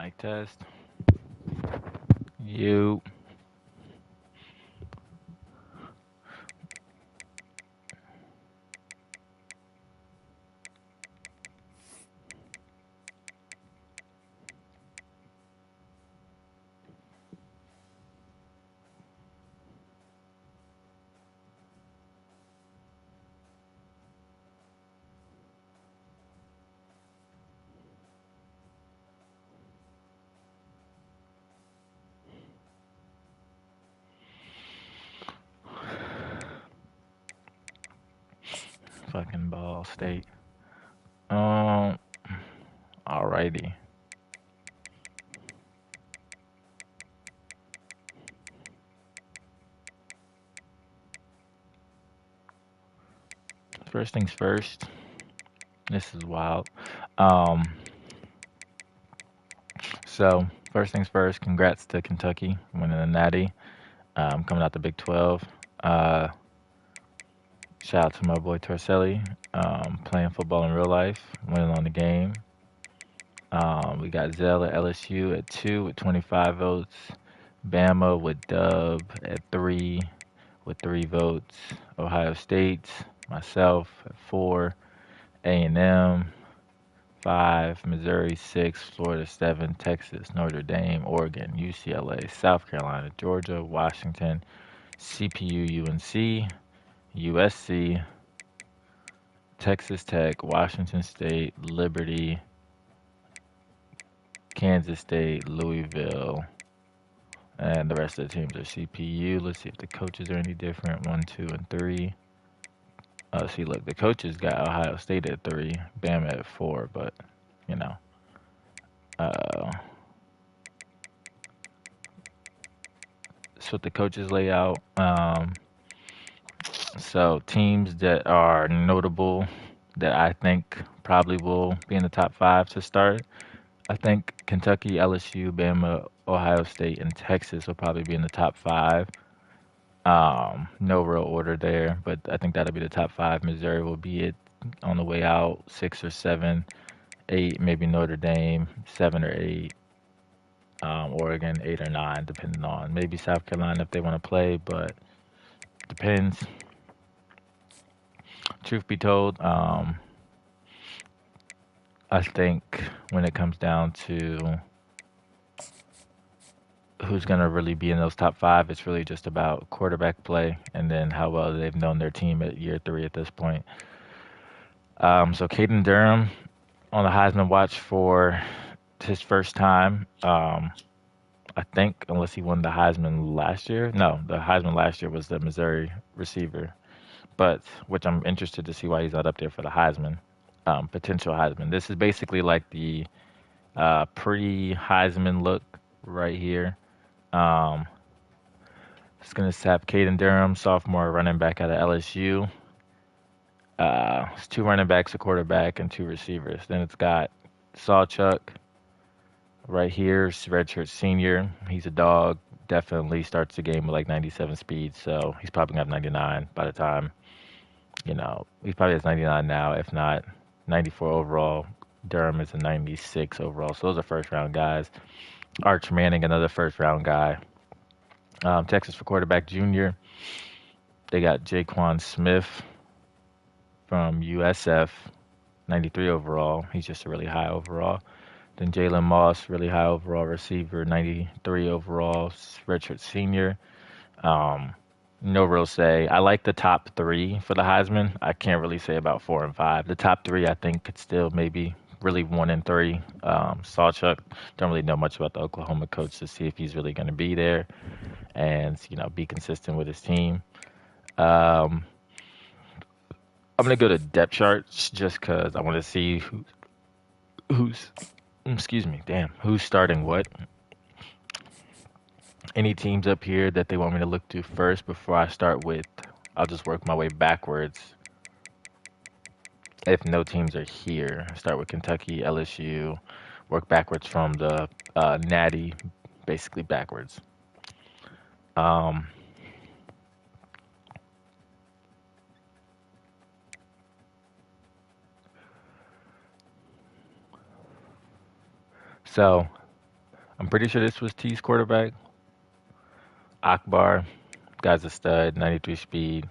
Mic test. You. Fucking Ball State. Um. Alrighty. First things first. This is wild. Um. So first things first. Congrats to Kentucky winning the Natty. Coming out the Big 12. Uh. Shout out to my boy Torselli. Playing football in real life. Winning on the game. We got Zell at LSU at 2 with 25 votes. Bama with Dub at 3 with 3 votes. Ohio State, myself at 4. A&M 5. Missouri 6. Florida 7. Texas, Notre Dame, Oregon, UCLA, South Carolina, Georgia, Washington, CPU, UNC, USC, Texas Tech, Washington State, Liberty, Kansas State, Louisville, and the rest of the teams are CPU. Let's see if the coaches are any different. 1, 2, and 3. See, look, the coaches got Ohio State at 3, Bama at 4, but, you know, uh, that's what the coaches lay out. So teams that are notable that I think probably will be in the top 5 to start. I think Kentucky, LSU, Bama, Ohio State, and Texas will probably be in the top 5. No real order there, but I think that'll be the top 5. Missouri will be it on the way out, 6 or 7, 8, maybe Notre Dame, 7 or 8. Oregon 8 or 9, depending on maybe South Carolina if they want to play, but depends. Truth be told, I think when it comes down to who's going to really be in those top 5, it's really just about quarterback play and then how well they've known their team at year 3 at this point. So Caden Durham on the Heisman watch for his first time. I think unless he won the Heisman last year. No, the Heisman last year was the Missouri receiver, but which I'm interested to see why he's not up there for the Heisman, potential Heisman. This is basically like the pre-Heisman look right here. Um, it's gonna have Caden Durham, sophomore running back out of LSU. It's 2 running backs, a quarterback, and 2 receivers. Then it's got Sawchuck right here, redshirt senior. He's a dog. Definitely starts the game with like 97 speed, so he's probably gonna have 99 by the time. He probably has 99 now, if not 94 overall. Durham is a 96 overall, so those are first round guys. Arch Manning, another first round guy. Texas for quarterback junior. They got Jaquan Smith from USF, 93 overall. He's just a really high overall. Then Jalen Moss, really high overall receiver, 93 overall, redshirt senior. Um, no real say. I like the top 3 for the Heisman. I can't really say about 4 and 5. The top 3, I think, could still maybe really 1 and 3. Sawchuck, don't really know much about the Oklahoma coach to see if he's really going to be there and be consistent with his team. Um, I'm gonna go to depth charts just because I want to see who's excuse me, damn, who's starting what. Any teams up here that they want me to look to first before I start with? I'll just work my way backwards. If no teams are here, start with Kentucky, LSU, work backwards from the Natty, basically backwards. Um, so I'm pretty sure this was T's quarterback. Akbar, guy's a stud, 93 speed.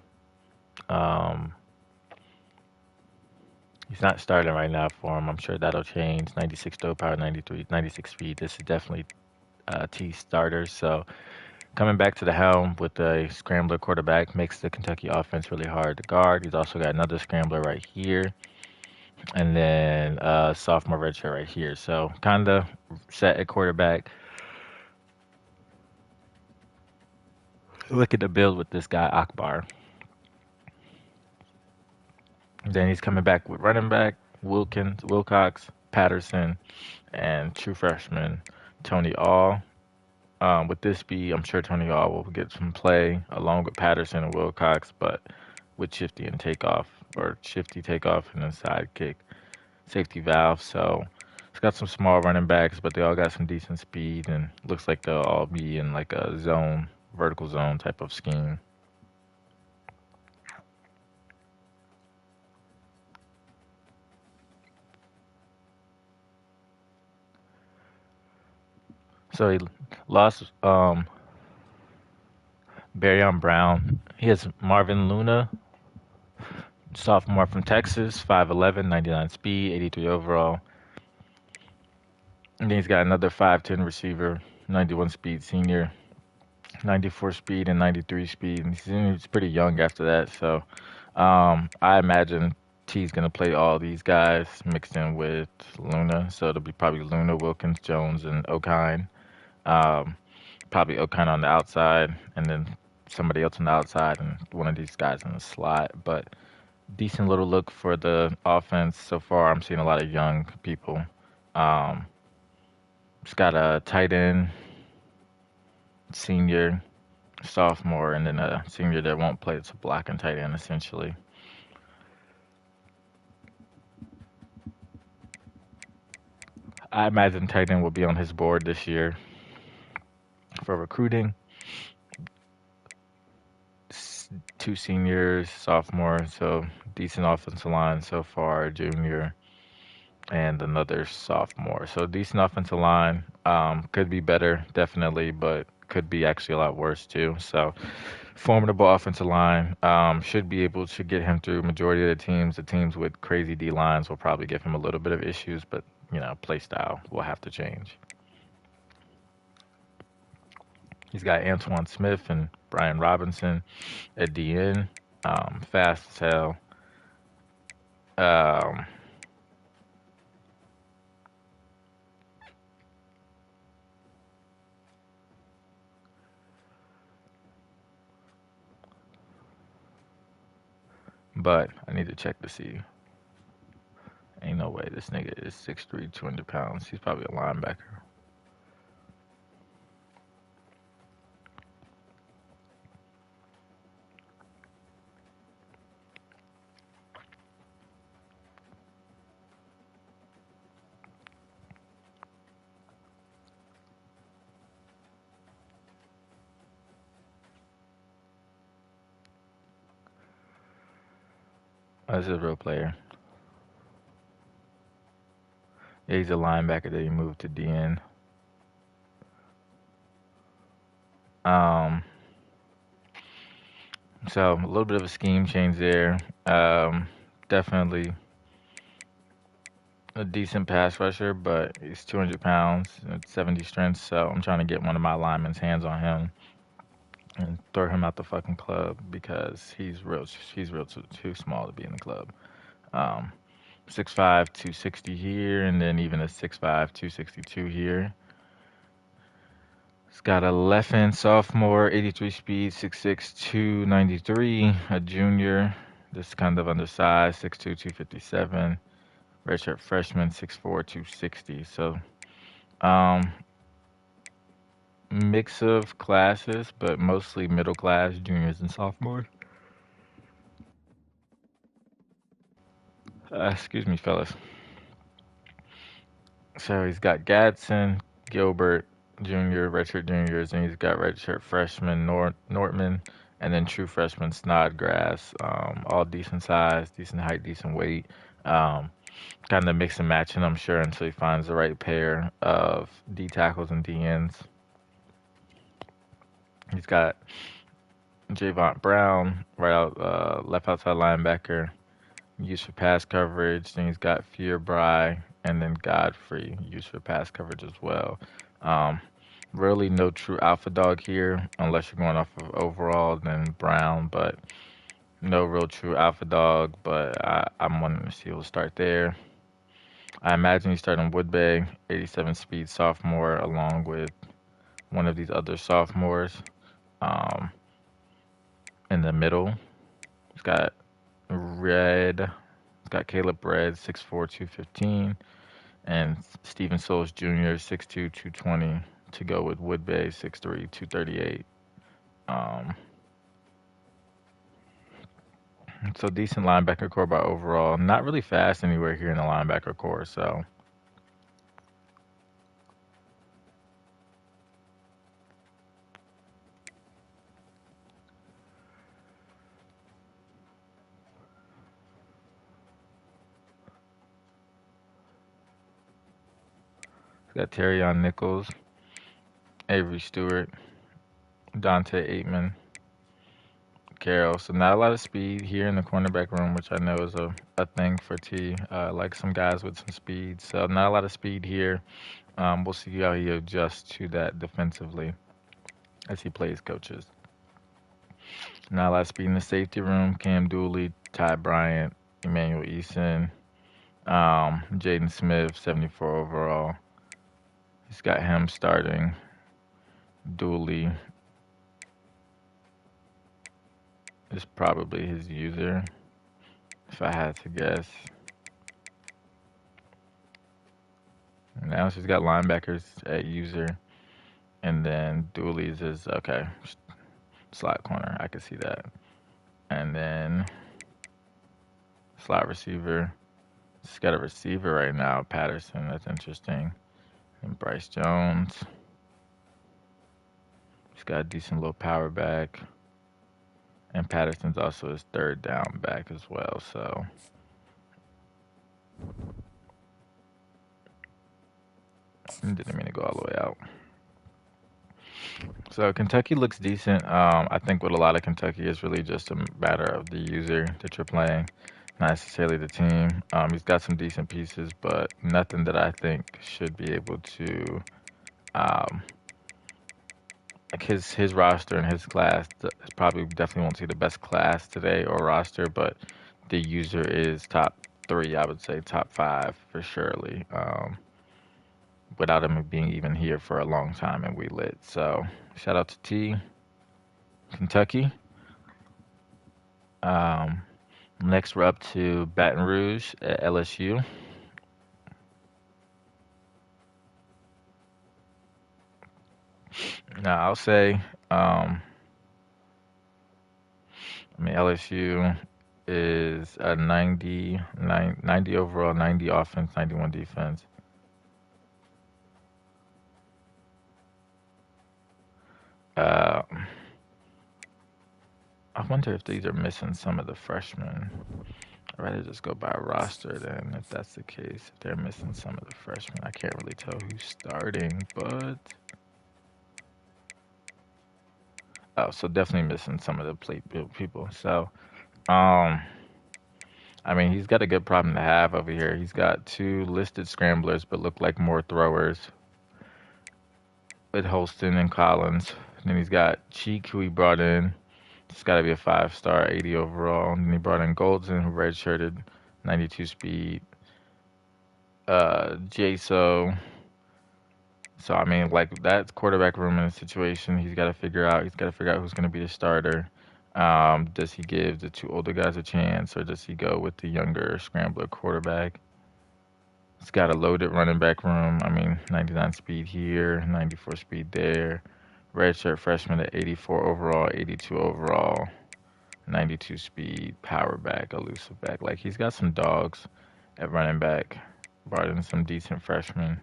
Um, he's not starting right now for him. I'm sure that'll change. 96 throw power, 93, 96 speed. This is definitely T starter. So coming back to the helm with a scrambler quarterback makes the Kentucky offense really hard to guard. He's also got another scrambler right here, and then sophomore redshirt right here. So kind of set at quarterback. Look at the build with this guy Akbar. Then he's coming back with running back Wilcox, Patterson, and true freshman Tony All. With this speed, I'm sure Tony All will get some play along with Patterson and Wilcox, but with shifty takeoff and then sidekick safety valve. So it's got some small running backs, but they all got some decent speed and looks like they'll all be in like a zone, vertical zone type of scheme. So he lost Barryon Brown. He has Marvin Luna, sophomore from Texas, 5'11", 99 speed, 83 overall. And then he's got another 5'10" receiver, 91 speed senior, 94 speed and 93 speed. And he's pretty young after that. So I imagine T's going to play all these guys mixed in with Luna. So it'll be probably Luna, Wilkins, Jones, and Okine. Um, Probably Okine on the outside, and then somebody else on the outside, and one of these guys in the slot. But decent little look for the offense so far. I'm seeing a lot of young people. Um, it's got a tight end, senior, sophomore, and then a senior that won't play. It's a block and tight end essentially. I imagine tight end will be on his board this year for recruiting. Two seniors, sophomore, so decent offensive line so far, junior, and another sophomore. So decent offensive line. Could be better, definitely, but could be actually a lot worse too. So formidable offensive line. Should be able to get him through majority of the teams. The teams with crazy D lines will probably give him a little bit of issues, but play style will have to change. He's got Antoine Smith and Brian Robinson at DN. Fast as hell. Um, but I need to check to see. Ain't no way this nigga is 6'3", 200 pounds. He's probably a linebacker. Oh, this is a real player. Yeah, he's a linebacker that he moved to DN. Um, so a little bit of a scheme change there. Definitely a decent pass rusher, but he's 200 pounds, 70 strength. So I'm trying to get one of my linemen's hands on him and throw him out the fucking club because he's real too small to be in the club. Um, 6'5", 260 here, and then even a 6'5", 262 here. He's got a left-hand sophomore, 83 speed, 6'6", 293. A junior, just kind of undersized, 6'2", 257. Redshirt freshman, 6'4", 260. So, um, mix of classes, but mostly middle class, juniors and sophomores. Excuse me, fellas. So he's got Gadsden, Gilbert Jr., redshirt juniors, and he's got redshirt freshman Nortman, and then true freshman Snodgrass. All decent size, decent height, decent weight. Um, kind of mix and matching, I'm sure, until he finds the right pair of D tackles and D ends. He's got Javon Brown right out, left outside linebacker, used for pass coverage. Then he's got Fierbry and then Godfrey, used for pass coverage as well. Um, Really, no true alpha dog here, unless you're going off of overall, then Brown, but no real true alpha dog. But I'm wanting to see who'll start there. I imagine he's starting Woodbay, 87 speed sophomore, along with one of these other sophomores. Um, in the middle, he's got Red. He's got Caleb Red, 6'4", 215, and Steven Souls Jr., 6'2", 220, to go with Woodbay, 6'3", 238. Um, so decent linebacker core by overall. Not really fast anywhere here in the linebacker core. So we got Terrion Nichols, Avery Stewart, Dante Aitman, Carroll. So not a lot of speed here in the cornerback room, which I know is a thing for T. Like some guys with some speed. So not a lot of speed here. We'll see how he adjusts to that defensively as he plays coaches. Not a lot of speed in the safety room. Cam Dooley, Ty Bryant, Emmanuel Eason, Jaden Smith, 74 overall. He's got him starting. Dooley is probably his user, if I had to guess. Now she's got linebackers at user, and then Dooley's is okay. Slot corner, I can see that. And then slot receiver. She's got a receiver right now, Patterson. That's interesting. And Bryce Jones. He's got a decent little power back. And Patterson's also his third down back as well. So didn't mean to go all the way out. So Kentucky looks decent. I think with a lot of Kentucky, it's really just a matter of the user that you're playing, not necessarily the team. He's got some decent pieces, but nothing that I think should be able to, um, like his roster and his class. Probably definitely won't see the best class today or roster, but the user is top three. I would say top five for surely. Without him being even here for a long time in WeLit. So shout out to T, Kentucky. Um, Next we're up to Baton Rouge at LSU. Now I'll say, LSU is a 90 overall, 90 offense, 91 defense. Uh, I wonder if these are missing some of the freshmen. I'd rather just go by roster then, if that's the case. If they're missing some of the freshmen, I can't really tell who's starting, but oh, so definitely missing some of the plate people. So, um, I mean, he's got a good problem to have over here. He's got two listed scramblers, but look like more throwers with Holston and Collins. And then he's got Cheek, who he brought in. It's got to be a 5-star, 80 overall. And then he brought in Goldson, who redshirted, 92 speed. JSO. So I mean, like that quarterback room in a situation, he's got to figure out. He's got to figure out who's going to be the starter. Does he give the two older guys a chance, or does he go with the younger scrambler quarterback? He's got a loaded running back room. I mean, 99 speed here, 94 speed there. Redshirt freshman at 84 overall, 82 overall, 92 speed, power back, elusive back. Like he's got some dogs at running back. Brought in some decent freshmen.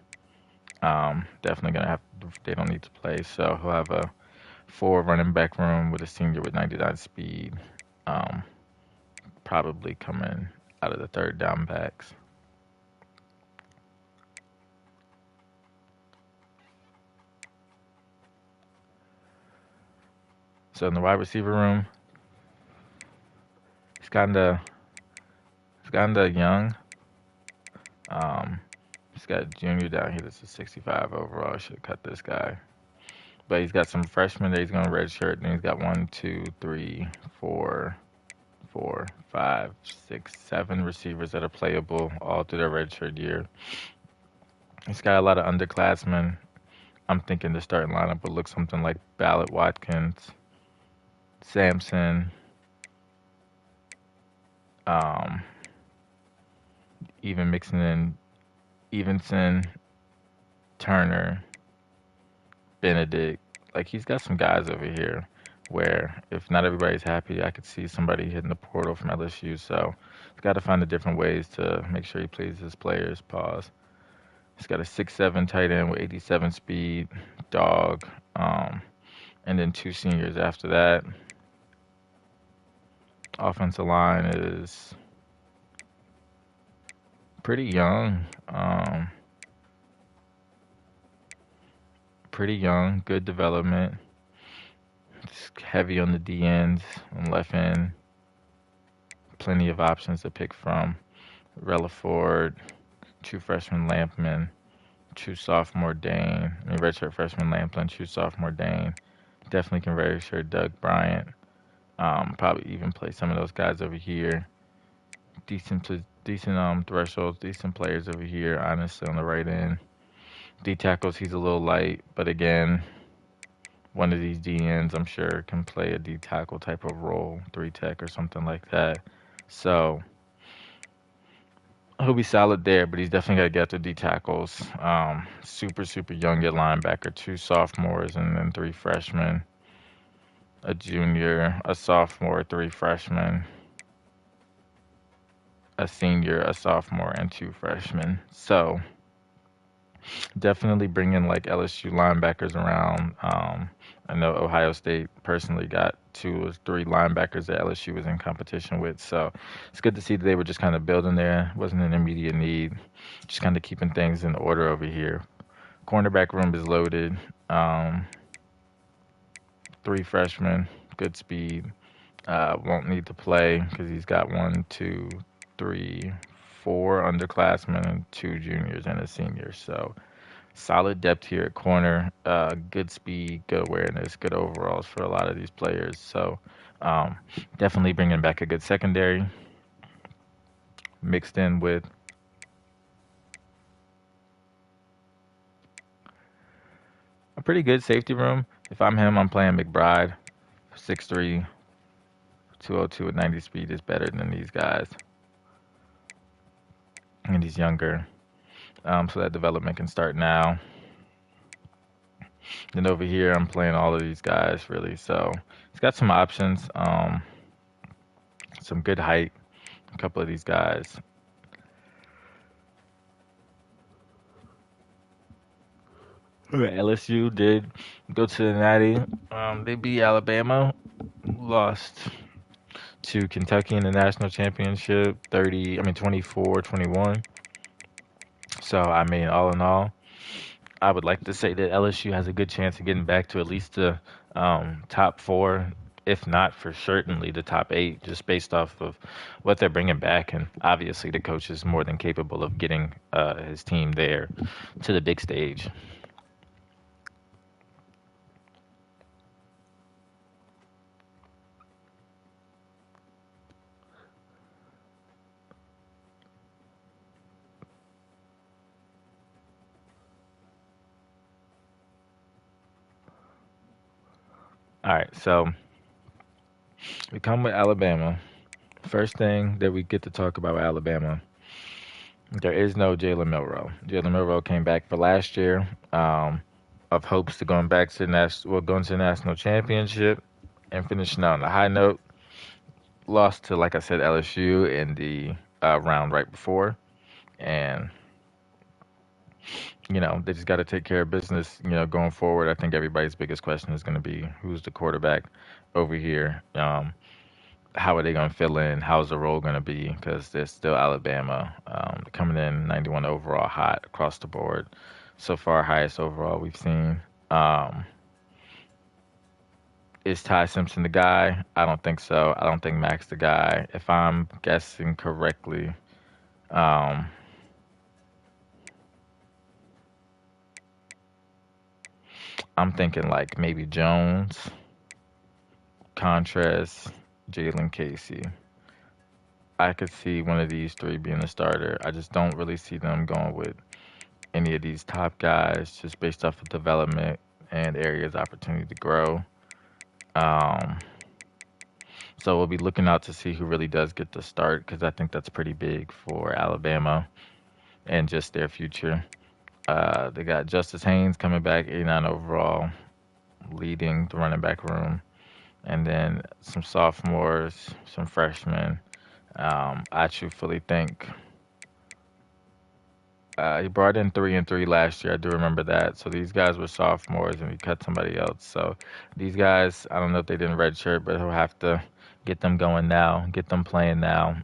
Definitely gonna have. They don't need to play, so he'll have a 4 running back room with a senior with 99 speed. Um, Probably coming out of the third down backs. So in the wide receiver room, he's kinda young. Um, he's got a junior down here that's a 65 overall. I should have cut this guy. But he's got some freshmen that he's going to redshirt. And he's got 7 receivers that are playable all through their redshirt year. He's got a lot of underclassmen. I'm thinking the starting lineup would look something like Ballot Watkins, Sampson, um, even mixing in Evenson, Turner, Benedict. Like he's got some guys over here where if not everybody's happy, I could see somebody hitting the portal from LSU. So he's got to find the different ways to make sure he pleases his players. Pause. He's got a 6'7" tight end with 87 speed, dog, and then 2 seniors after that. Offensive line is pretty young. Pretty young, good development. Just heavy on the D ends, on left end. Plenty of options to pick from. Relaford, 2 freshman Lampman, 2 sophomore Dane. I mean, redshirt freshman Lampman, 2 sophomore Dane. Definitely can redshirt Doug Bryant. Probably even play some of those guys over here. Decent thresholds, decent players over here. Honestly, on the right end. D tackles, he's a little light, but again, one of these DNs, I'm sure, can play a D tackle type of role, 3 tech or something like that. So he'll be solid there, but he's definitely got to get to D tackles. Super young at linebacker, 2 sophomores, and then 3 freshmen, a junior, a sophomore, 3 freshmen, a senior, a sophomore, and 2 freshmen. So definitely bringing like LSU linebackers around. I know Ohio State personally got 2 or 3 linebackers that LSU was in competition with. So it's good to see that they were just kind of building there. Wasn't an immediate need. Just kind of keeping things in order over here. Cornerback room is loaded. 3 freshmen, good speed. Won't need to play because he's got 4 underclassmen and 2 juniors and a senior. So solid depth here at corner. Good speed, good awareness, good overalls for a lot of these players. So definitely bringing back a good secondary mixed in with a pretty good safety room. If I'm him, I'm playing McBride. 6'3", 202 at 90 speed is better than these guys. And he's younger. So that development can start now. Then over here, I'm playing all of these guys, really. So he's got some options, some good height. A couple of these guys. LSU did go to the Natty. They beat Alabama, lost to Kentucky in the national championship, 24-21. So, I mean, all in all, I would like to say that LSU has a good chance of getting back to at least the top 4, if not for certainly the top 8, just based off of what they're bringing back. And obviously, the coach is more than capable of getting his team there to the big stage. All right, so we come with Alabama. First thing that we get to talk about with Alabama, there is no Jalen Milroe. Jalen Milroe came back for last year, of hopes to going back to the going to the national championship and finishing out on a high note. Lost to, like I said, LSU in the round right before, and they just got to take care of business. Going forward, I think everybody's biggest question is going to be who's the quarterback over here. How are they going to fill in? How's the role going to be? Because they're still Alabama, coming in 91 overall, hot across the board. So far, highest overall we've seen. Um, Is Ty Simpson the guy? I don't think so. I don't think Max the guy. If I'm guessing correctly, um, I'm thinking like maybe Jones, Contrast, Jalen Casey. I could see one of these three being the starter. I just don't really see them going with any of these top guys just based off of development and areas opportunity to grow. Um, so we'll be looking out to see who really does get the start because I think that's pretty big for Alabama and just their future. They got Justice Haynes coming back, 89 overall, leading the running back room, and then some sophomores, some freshmen. I truthfully think he brought in 3-3 last year. I do remember that. So these guys were sophomores, and he cut somebody else. So these guys, I don't know if they didn't redshirt, but he'll have to get them going now, get them playing now.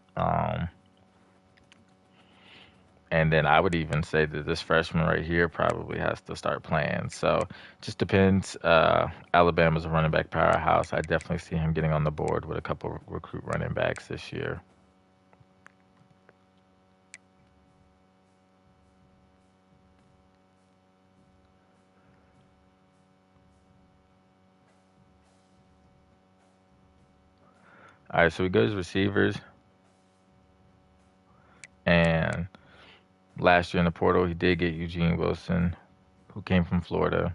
And then I would even say that this freshman right here probably has to start playing. So just depends. Alabama's a running back powerhouse. I definitely see him getting on the board with a couple recruit running backs this year. All right, so we go to receivers. And last year in the portal, he did get Eugene Wilson, who came from Florida.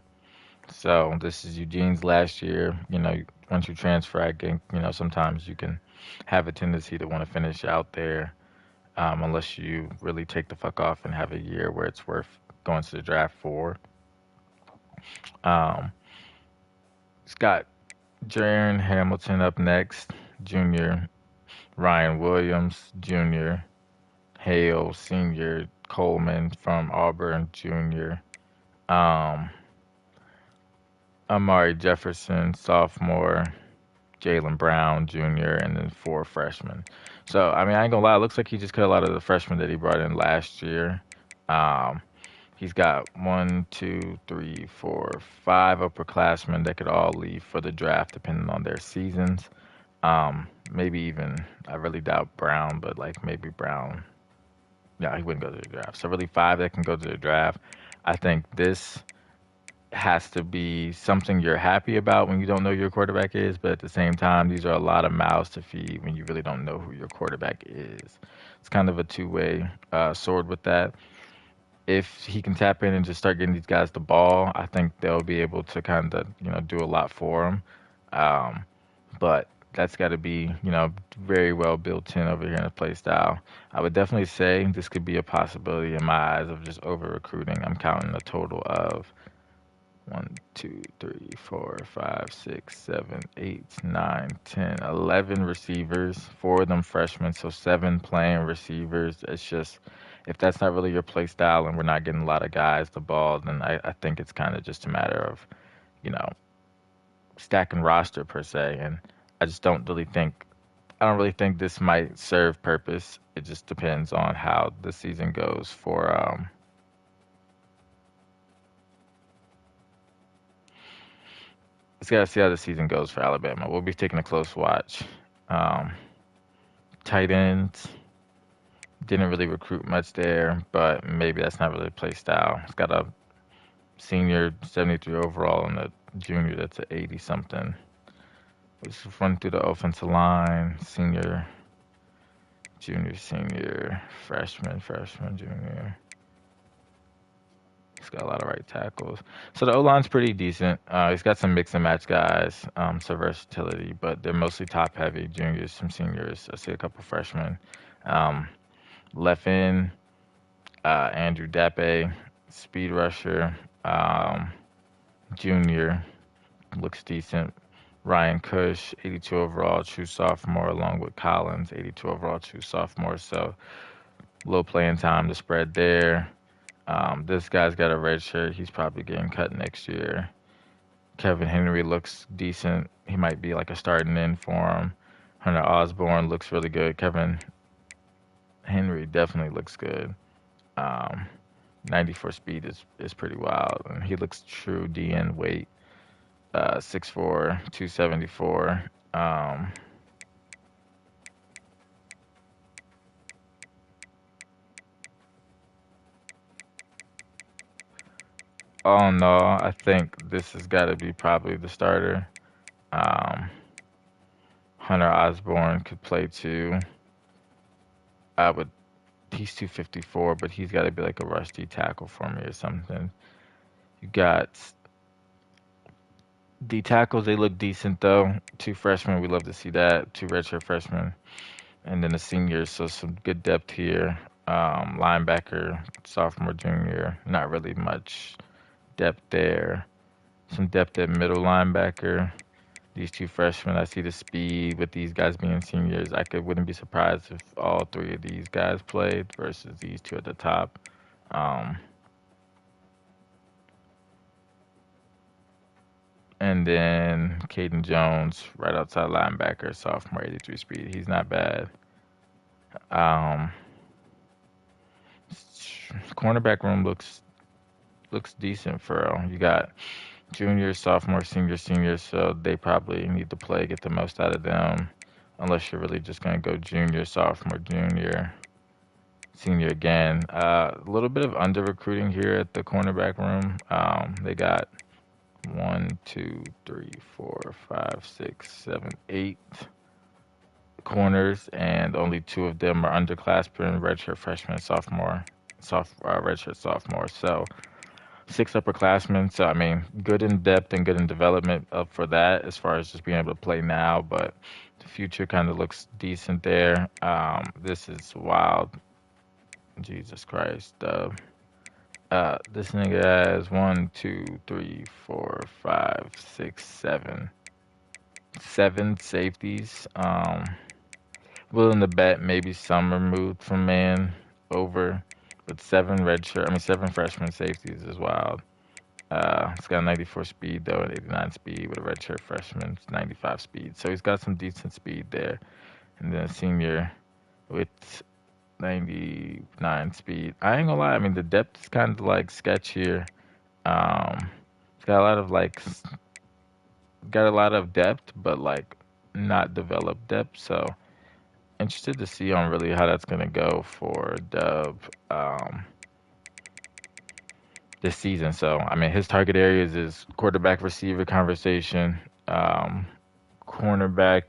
So this is Eugene's last year. Once you transfer, I think, sometimes you can have a tendency to want to finish out there, unless you really take the fuck off and have a year where it's worth going to the draft for. Um, it's got Jaron Hamilton up next, Junior, Ryan Williams, Junior, Hale, Senior, Coleman from Auburn, Junior, um, Amari Jefferson, sophomore, Jalen Brown, Junior, and then four freshmen. So, I mean, I ain't gonna lie, it looks like he just cut a lot of the freshmen that he brought in last year. Um, he's got one, two, three, four, five upperclassmen that could all leave for the draft depending on their seasons. Maybe even, I really doubt Brown, but like maybe Brown. Yeah, he wouldn't go to the draft. So really five that can go to the draft. I think this has to be something you're happy about when you don't know who your quarterback is, but at the same time, these are a lot of mouths to feed when you really don't know who your quarterback is. It's kind of a two-way sword with that. If he can tap in and just start getting these guys the ball, I think they'll be able to kind of, do a lot for him. Um, but that's got to be, very well built in over here in the play style. I would definitely say this could be a possibility in my eyes of just over recruiting. I'm counting a total of one, 2, 3, 4, 5, 6, 7, 8, 9, 10, 11 receivers, four of them freshmen, so seven playing receivers. It's just, if that's not really your play style and we're not getting a lot of guys the ball, then I think it's kind of just a matter of, you know, stacking roster per se. And I just I don't really think this might serve purpose. It just depends on how the season goes for, let's gotta see how the season goes for Alabama. We'll be taking a close watch. Um, Tight ends didn't really recruit much there, but maybe that's not really the play style. It's got a senior 73 overall and a junior that's a 80 something. Let's run through the offensive line. Senior, junior, senior, freshman, junior. He's got a lot of right tackles. So the O line's pretty decent. He's got some mix and match guys, some versatility, but they're mostly top heavy. Juniors, some seniors. I see a couple freshmen. Um, Left end, Andrew Dape, speed rusher. Junior looks decent. Ryan Cush, 82 overall, true sophomore, along with Collins, 82 overall, true sophomore. So low playing time to spread there. This guy's got a red shirt. He's probably getting cut next year. Kevin Henry looks decent. He might be like a starting in for him. Hunter Osborne looks really good. Kevin Henry definitely looks good. Um, 94 speed is pretty wild. And he looks true DN weight. 6'4", 274. Oh no, I think this has got to be probably the starter. Um, Hunter Osborne could play too. I would. He's 254, but he's got to be like a rusty tackle for me or something. You got the tackles. They look decent though. Two freshmen, we love to see that. Two redshirt freshmen, and then the seniors. So some good depth here. Linebacker, sophomore, junior. Not really much depth there. Some depth at middle linebacker. These two freshmen, I see the speed with these guys being seniors. Wouldn't be surprised if all three of these guys played versus these two at the top. Um, and then Caden Jones, right outside linebacker, sophomore, 83 speed. He's not bad. Um, Cornerback room looks decent for real. You got junior, sophomore, senior, so they probably need to play, get the most out of them. Unless you're really just gonna go junior, sophomore, junior, senior again. A little bit of under recruiting here at the cornerback room. They got one, two, three, four, five, six, seven, eight corners, and only two of them are underclassmen, redshirt freshman, sophomore, redshirt sophomore. So six upperclassmen. So I mean, good in depth and good in development up for that as far as just being able to play now. But the future kind of looks decent there. This is wild. Jesus Christ. This nigga has one, two, three, four, five, six, seven safeties. Willing to bet maybe some are moved from man over, but seven freshman safeties is wild. He's got 94 speed though, and 89 speed with a redshirt freshman, 95 speed. So he's got some decent speed there. And then a senior with 99 speed. I ain't gonna lie. I mean, the depth is kind of like sketch here. It's got a lot of got a lot of depth, but like not developed depth. So interested to see on really how that's gonna go for Dub this season. So I mean, his target areas is quarterback, receiver conversation, cornerback,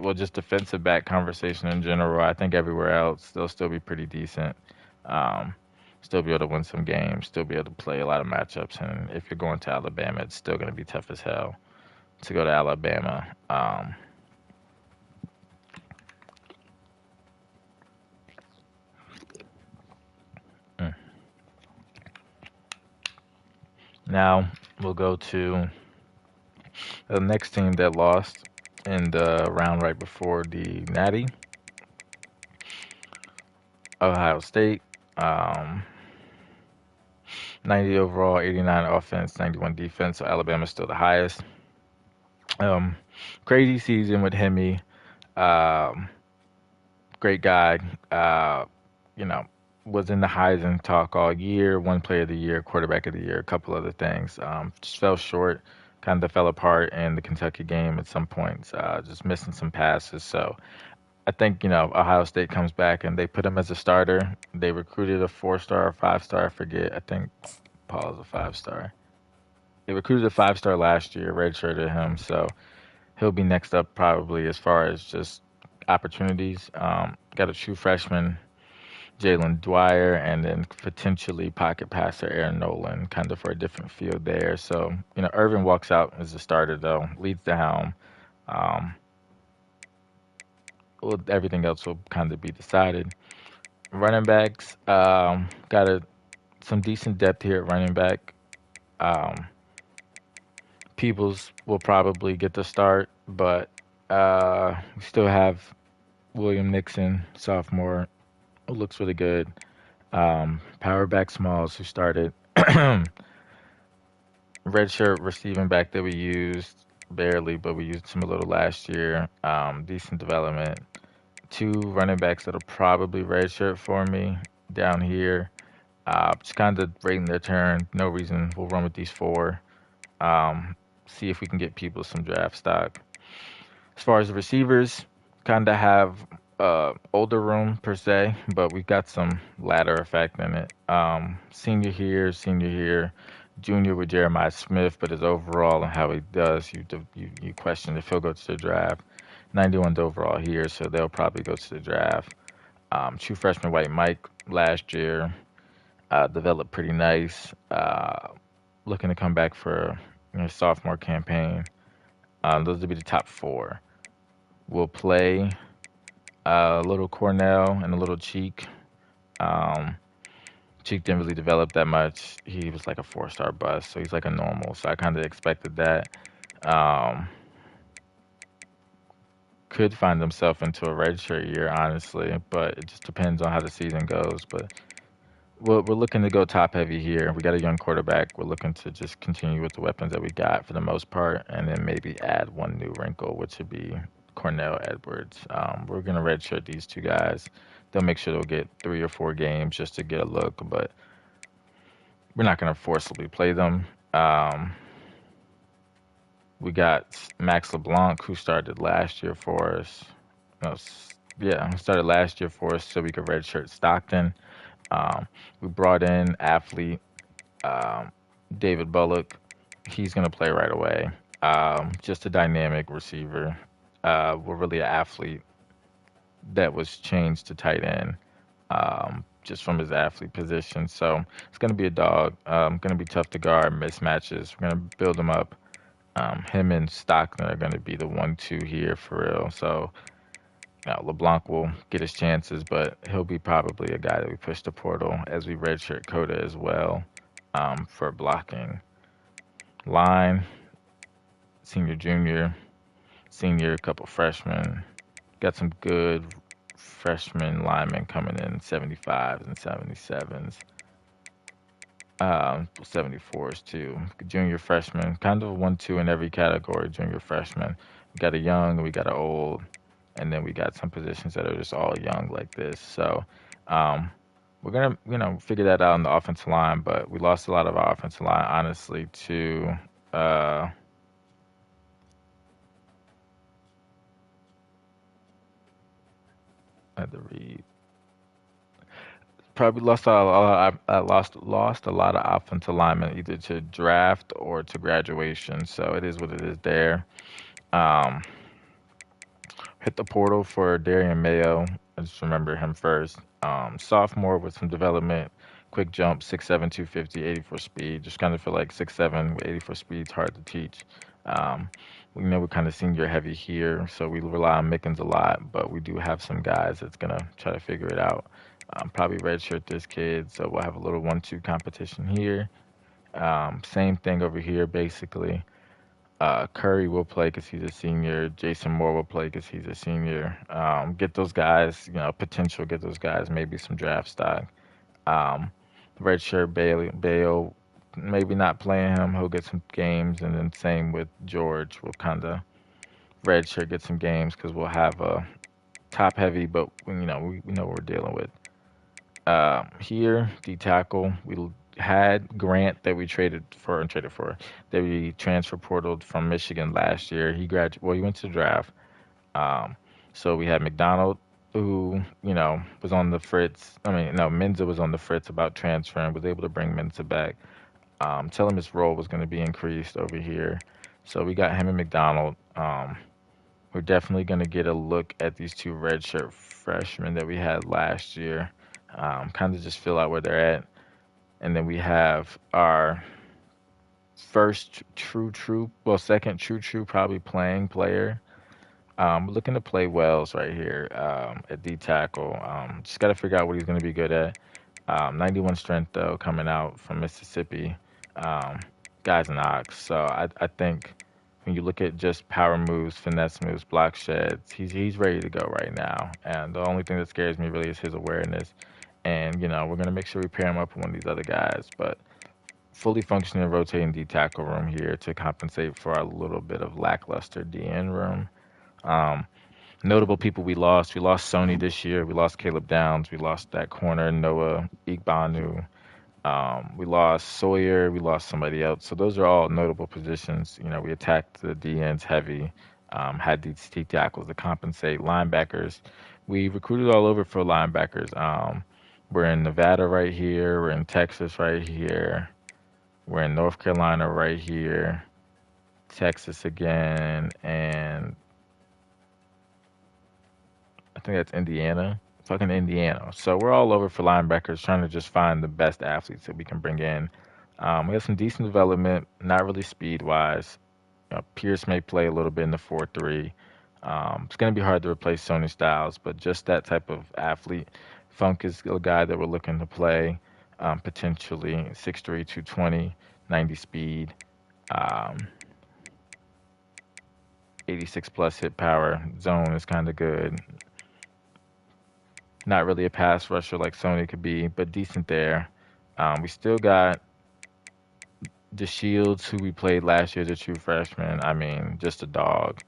well, just defensive back conversation in general. I think everywhere else they'll still be pretty decent. Um, Still be able to win some games, still be able to play a lot of matchups. And if you're going to Alabama, it's still going to be tough as hell to go to Alabama. Mm. Now we'll go to the next team that lost in the round right before the Natty, Ohio State. Um, 90 overall, 89 offense, 91 defense. So Alabama's still the highest. Um, Crazy season with Hemi. Um, Great guy. You know, was in the Heisman talk all year. One player of the year, quarterback of the year, a couple other things. Just fell short. Kind of fell apart in the Kentucky game at some points. Just missing some passes. So I think Ohio State comes back and they put him as a starter. They recruited a 4-star or 5-star. I forget. I think Paul is a 5-star. They recruited a 5-star last year, redshirted him, so he'll be next up probably as far as just opportunities. Got a true freshman, Jalen Dwyer, and then potentially pocket passer Aaron Nolan, kind of for a different field there. So Irvin walks out as a starter though, leads the helm. Um, well, everything else will kind of be decided. Running backs, some decent depth here at running back. Um, Peebles will probably get the start, but we still have William Nixon, sophomore, who looks really good. Power back Smalls, who started. Redshirt receiving back that we used barely, but we used him a little last year. Decent development. Two running backs that'll probably redshirt for me down here. Just kind of waiting their turn. No reason. We'll run with these four. See if we can get people some draft stock. As far as the receivers, kind of have older room per se, but we've got some ladder effect in it. Senior here, junior with Jeremiah Smith, but his overall and how he does, you question if he'll go to the draft. 91's overall here, so they'll probably go to the draft. True freshman White Mike last year developed pretty nice. Looking to come back for sophomore campaign. Those would be the top four. We'll play a little Cornell and a little Cheek. Um, Cheek didn't really develop that much. He was like a four-star bust, so he's like a normal. So I kind of expected that. Um, could find himself into a redshirt year, honestly, but it just depends on how the season goes. But we're looking to go top heavy here. We got a young quarterback. We're looking to just continue with the weapons that we got for the most part, and then maybe add one new wrinkle, which would be Cornell Edwards. We're gonna redshirt these two guys. They'll make sure they'll get 3 or 4 games just to get a look, but we're not gonna forcibly play them. Um, we got Max LeBlanc, who started last year for us. No, yeah, who started last year for us, so we could redshirt Stockton. Um, we brought in athlete um, David Bullock. He's going to play right away. Just a dynamic receiver. We're really an athlete that was changed to tight end just from his athlete position. So it's going to be a dog. Going to be tough to guard, mismatches. We're going to build him up. Him and Stockton are going to be the 1-2 here for real. So LeBlanc will get his chances, but he'll be probably a guy that we push the portal as we redshirt Coda as well for blocking. Line, senior, junior, senior, couple freshmen. Got some good freshman linemen coming in, 75s and 77s. 74s too. Junior freshman, kind of a 1-2 in every category. Junior freshman. We got a young, we got an old, and then we got some positions that are just all young like this. So um, we're gonna, figure that out on the offensive line. But we lost a lot of our offensive line, honestly, to uh, I had to read. Probably lost a lot of offensive linemen either to draft or to graduation. So it is what it is there. Um, Hit the portal for Darian Mayo. I just remember him first. Sophomore with some development, quick jump, 6'7", 250, 84 speed. Just kind of feel like 6'7" with 84 speed is hard to teach. Um, we know we're kind of senior heavy here, so we rely on Mickens a lot, but we do have some guys that's gonna try to figure it out. Probably redshirt this kid, so we'll have a little 1-2 competition here. Same thing over here, basically. Curry will play because he's a senior. Jason Moore will play because he's a senior. Get those guys, potential. Get those guys maybe some draft stock. Um, Redshirt Bale, maybe not playing him. He'll get some games, and then same with George. We'll kind of redshirt get some games because we'll have a top heavy, but we know what we're dealing with. Here, D tackle, we had Grant that we traded for that we transfer portaled from Michigan last year. He went to the draft. Um, so we had McDonald who, was on the fritz. I mean, no, Menza was on the fritz about transferring, was able to bring Menza back. Tell him his role was going to be increased over here. So we got him and McDonald. We're definitely going to get a look at these two redshirt freshmen that we had last year. Kind of just fill out where they're at. And then we have our second true, probably playing player. Looking to play Wells right here at D tackle. Just got to figure out what he's going to be good at. 91 strength, though, coming out from Mississippi. Um, Guy's an ox. So I think when you look at just power moves, finesse moves, block sheds, he's ready to go right now. And the only thing that scares me really is his awareness. And, we're going to make sure we pair him up with one of these other guys. But fully functioning rotating D tackle room here to compensate for a little bit of lackluster DN room. Um, Notable people we lost. We lost Sony this year. We lost Caleb Downs. We lost that corner, Noah Igbanu. We lost Sawyer, we lost somebody else. So those are all notable positions. You know, we attacked the D ends heavy, had these T tackles to compensate. Linebackers, we recruited all over for linebackers. We're in Nevada right here, we're in Texas right here, we're in North Carolina right here, Texas again, and I think that's Indiana. Fucking Indiana. So we're all over for linebackers, trying to just find the best athletes that we can bring in. We have some decent development, not really speed wise. You know, Pierce may play a little bit in the 4-3. It's going to be hard to replace Sony Styles, but just that type of athlete. Funk is a guy that we're looking to play, potentially 6'3", 220, 90 speed, um, 86 plus hit power. Zone is kind of good. Not really a pass rusher like Sony could be, but decent there. We still got the Shields, who we played last year as a true freshman. I mean, just a dog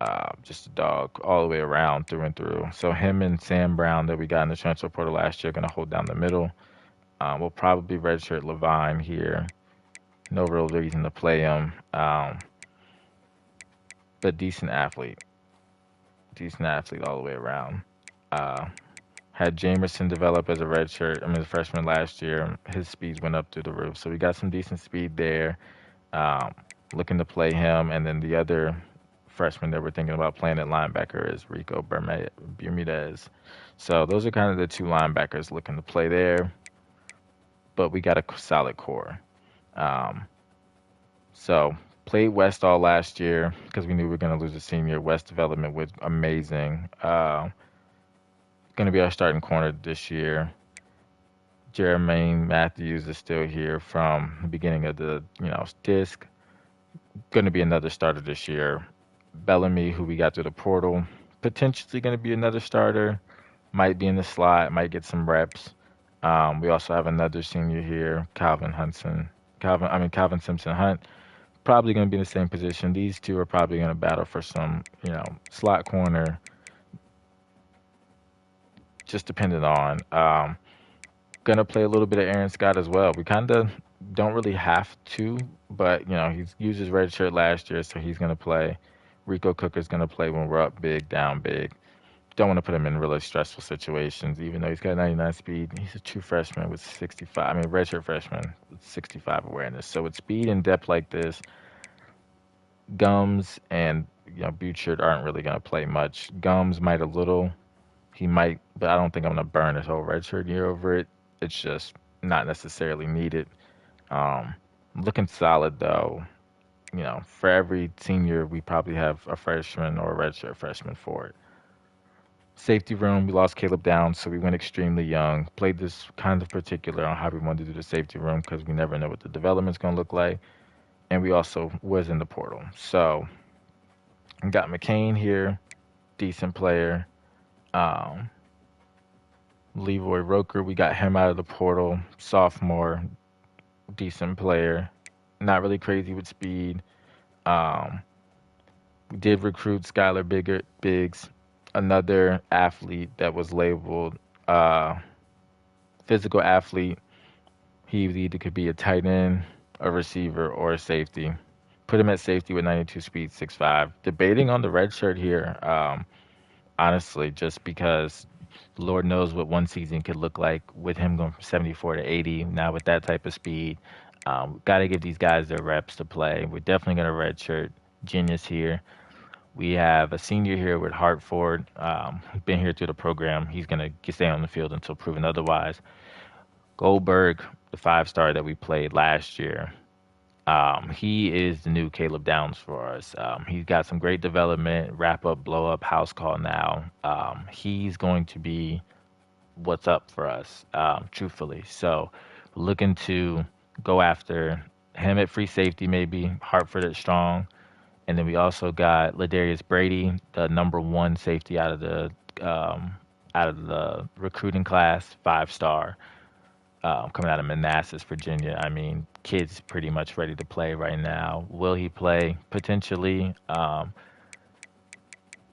all the way around through and through. So him and Sam Brown that we got in the transfer portal last year are going to hold down the middle. We'll probably redshirt Levine here. No real reason to play him, but decent athlete all the way around. Uh, Had Jamerson develop as a redshirt, I mean, as a freshman last year. His speeds went up through the roof. So we got some decent speed there. Um, Looking to play him. And then the other freshman that we're thinking about playing at linebacker is Rico Bermudez. So those are kind of the two linebackers looking to play there. But we got a solid core. Um, so played West all last year because we knew we were going to lose a senior. West development was amazing. Going to be our starting corner this year. Jermaine Matthews is still here from the beginning of the disc. Going to be another starter this year. Bellamy, who we got through the portal, potentially going to be another starter. Might be in the slot. Might get some reps. We also have another senior here, Calvin Simpson Hunt. Probably going to be in the same position. These two are probably going to battle for some, slot corner. Just depending on. Gonna play a little bit of Aaron Scott as well. We kind of don't really have to, but he's used his red shirt last year, so he's gonna play. Rico Cooker's gonna play when we're up big, down big. Don't want to put him in really stressful situations, even though he's got 99 speed. He's a true freshman with 65. I mean, redshirt freshman with 65 awareness. So with speed and depth like this, Gums and Butchert aren't really gonna play much. Gums might a little. He might, but I don't think I'm gonna burn his whole redshirt year over it. It's just not necessarily needed. Um, Looking solid though. For every senior, we probably have a freshman or a redshirt freshman for it. Safety room, we lost Caleb Downs, so we went extremely young. Played this kind of particular on how we wanted to do the safety room because we never know what the development's gonna look like. And we also was in the portal. So got McCain here, decent player. Um, Leroy Roker, we got him out of the portal, sophomore, decent player, not really crazy with speed. Um, we did recruit Biggs, another athlete that was labeled physical athlete. He either could be a tight end, a receiver, or a safety. Put him at safety with 92 speed, 6'5". Debating on the red shirt here, honestly, just because Lord knows what one season could look like with him going from 74 to 80. Now with that type of speed, got to give these guys their reps to play. We're definitely going to redshirt Genius here. We have a senior here with Hartford. Been here through the program. He's going to stay on the field until proven otherwise. Goldberg, the 5-star that we played last year. He is the new Caleb Downs for us. He's got some great development, wrap up, blow up, house call now. He's going to be what's up for us, truthfully. So looking to go after him at free safety, maybe Hartford at strong. And then we also got Ladarius Brady, the #1 safety out of the recruiting class, 5-star, coming out of Manassas, Virginia. I mean, kid's pretty much ready to play right now. Will he play? Potentially.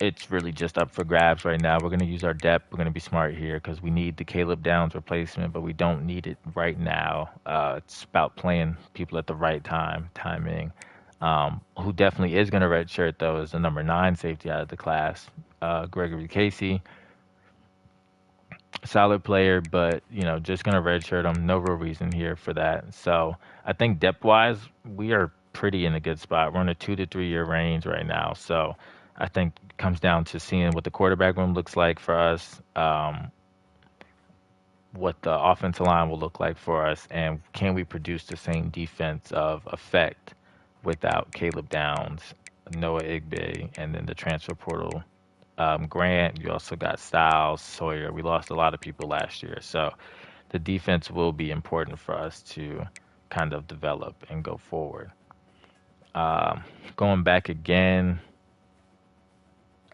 it's really just up for grabs right now. We're going to use our depth. We're going to be smart here because we need the Caleb Downs replacement, but we don't need it right now. It's about playing people at the right timing. Who definitely is going to redshirt though is the number 9 safety out of the class, Gregory Casey. Solid player, but just gonna redshirt him. No real reason here for that. So I think depth wise, we are pretty in a good spot. We're in a 2 to 3 year range right now. So I think it comes down to seeing what the quarterback room looks like for us, what the offensive line will look like for us, and can we produce the same defense of effect without Caleb Downs, Noah Igbe, and then the transfer portal Grant. You also got Styles, Sawyer. We lost a lot of people last year, so the defense will be important for us to kind of develop and go forward. Um, Going back again,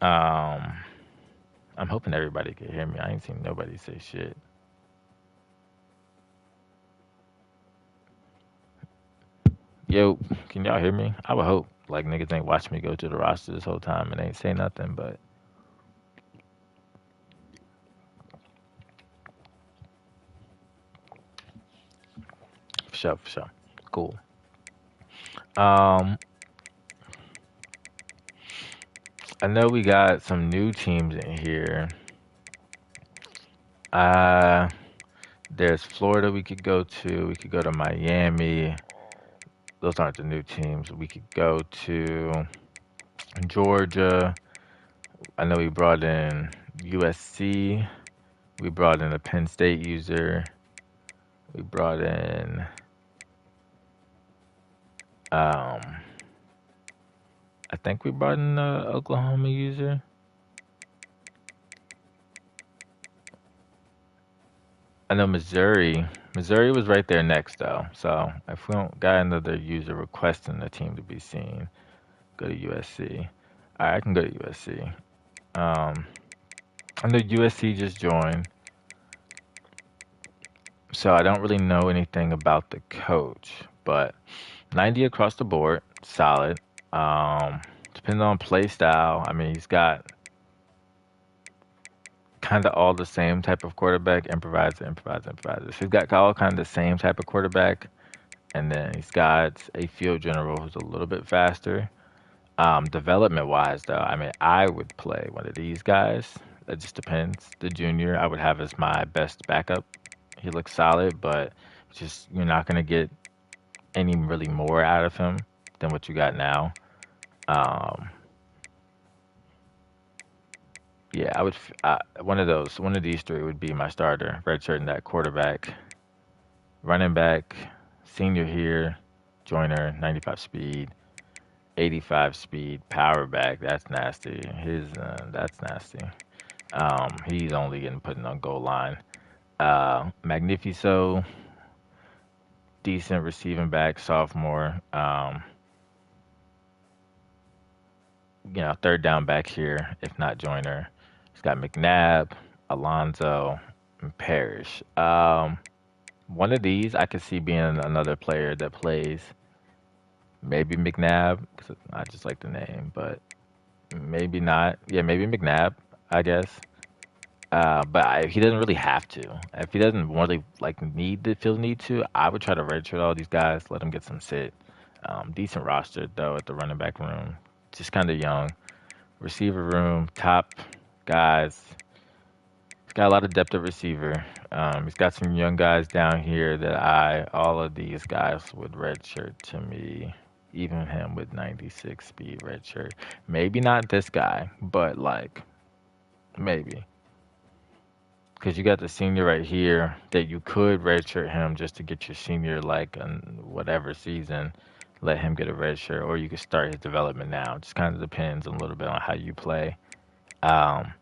um, I'm hoping everybody can hear me. I ain't seen nobody say shit. Yo, can y'all hear me? I would hope. Like niggas ain't watch me go through the roster this whole time and ain't say nothing, but for sure, for sure. Cool. Um, I know we got some new teams in here. Uh, there's Florida we could go to. We could go to Miami. Those aren't the new teams. We could go to Georgia. I know we brought in USC. We brought in a Penn State user. We brought in um I think we brought in a Oklahoma user. I know Missouri. Missouri was right there next though. So if we don't got another user requesting the team to be seen, go to USC. Alright, I can go to USC. Um I know USC just joined, so I don't really know anything about the coach, but 90 across the board, solid. Um, Depending on play style, I mean, he's got kind of all the same type of quarterback, improviser, improviser, improviser. So he's got all kind of the same type of quarterback, and then he's got a field general who's a little bit faster. Development wise, though, I mean, I would play one of these guys. That just depends. The junior, I would have as my best backup. He looks solid, but just you're not gonna get any really more out of him than what you got now. Um, yeah, one of these three would be my starter. Redshirting that quarterback, running back, senior here, joiner, 95 speed, 85 speed, power back. That's nasty. That's nasty. He's only getting put in on goal line. Magnifico, decent receiving back, sophomore. Third down back here, if not Joyner. He's got McNabb, Alonzo, and Parrish. One of these I could see being another player that plays. Maybe McNabb, because I just like the name, but maybe not. Yeah, maybe McNabb, I guess. He doesn't really have to. If he doesn't really like feel the need to, I would try to redshirt all these guys, let them get some sit. Decent roster though at the running back room, just kind of young. Receiver room, top guys. He's got a lot of depth at receiver. He's got some young guys down here that all of these guys would redshirt to me. Even him with 96 speed redshirt. Maybe not this guy, but like maybe. Because you got the senior right here that you could redshirt him just to get your senior like whatever season, let him get a redshirt, or you could start his development now. It just kind of depends a little bit on how you play. Um,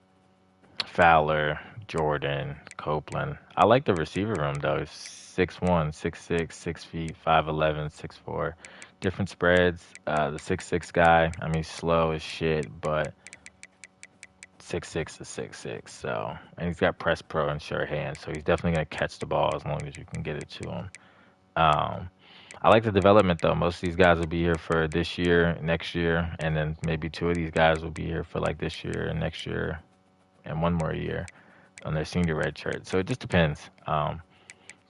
Fowler, Jordan, Copeland. I like the receiver room though. 6'1", 6'6", 6 feet, 5'11", 6'4". Different spreads. The 6'6" guy, I mean, slow as shit, but 6'6" to 6'6". So, and he's got press pro and sure hands, so he's definitely gonna catch the ball as long as you can get it to him. Um, I like the development though. Most of these guys will be here for this year, next year, and then maybe two of these guys will be here for like this year and next year and one more year on their senior red shirt. So it just depends.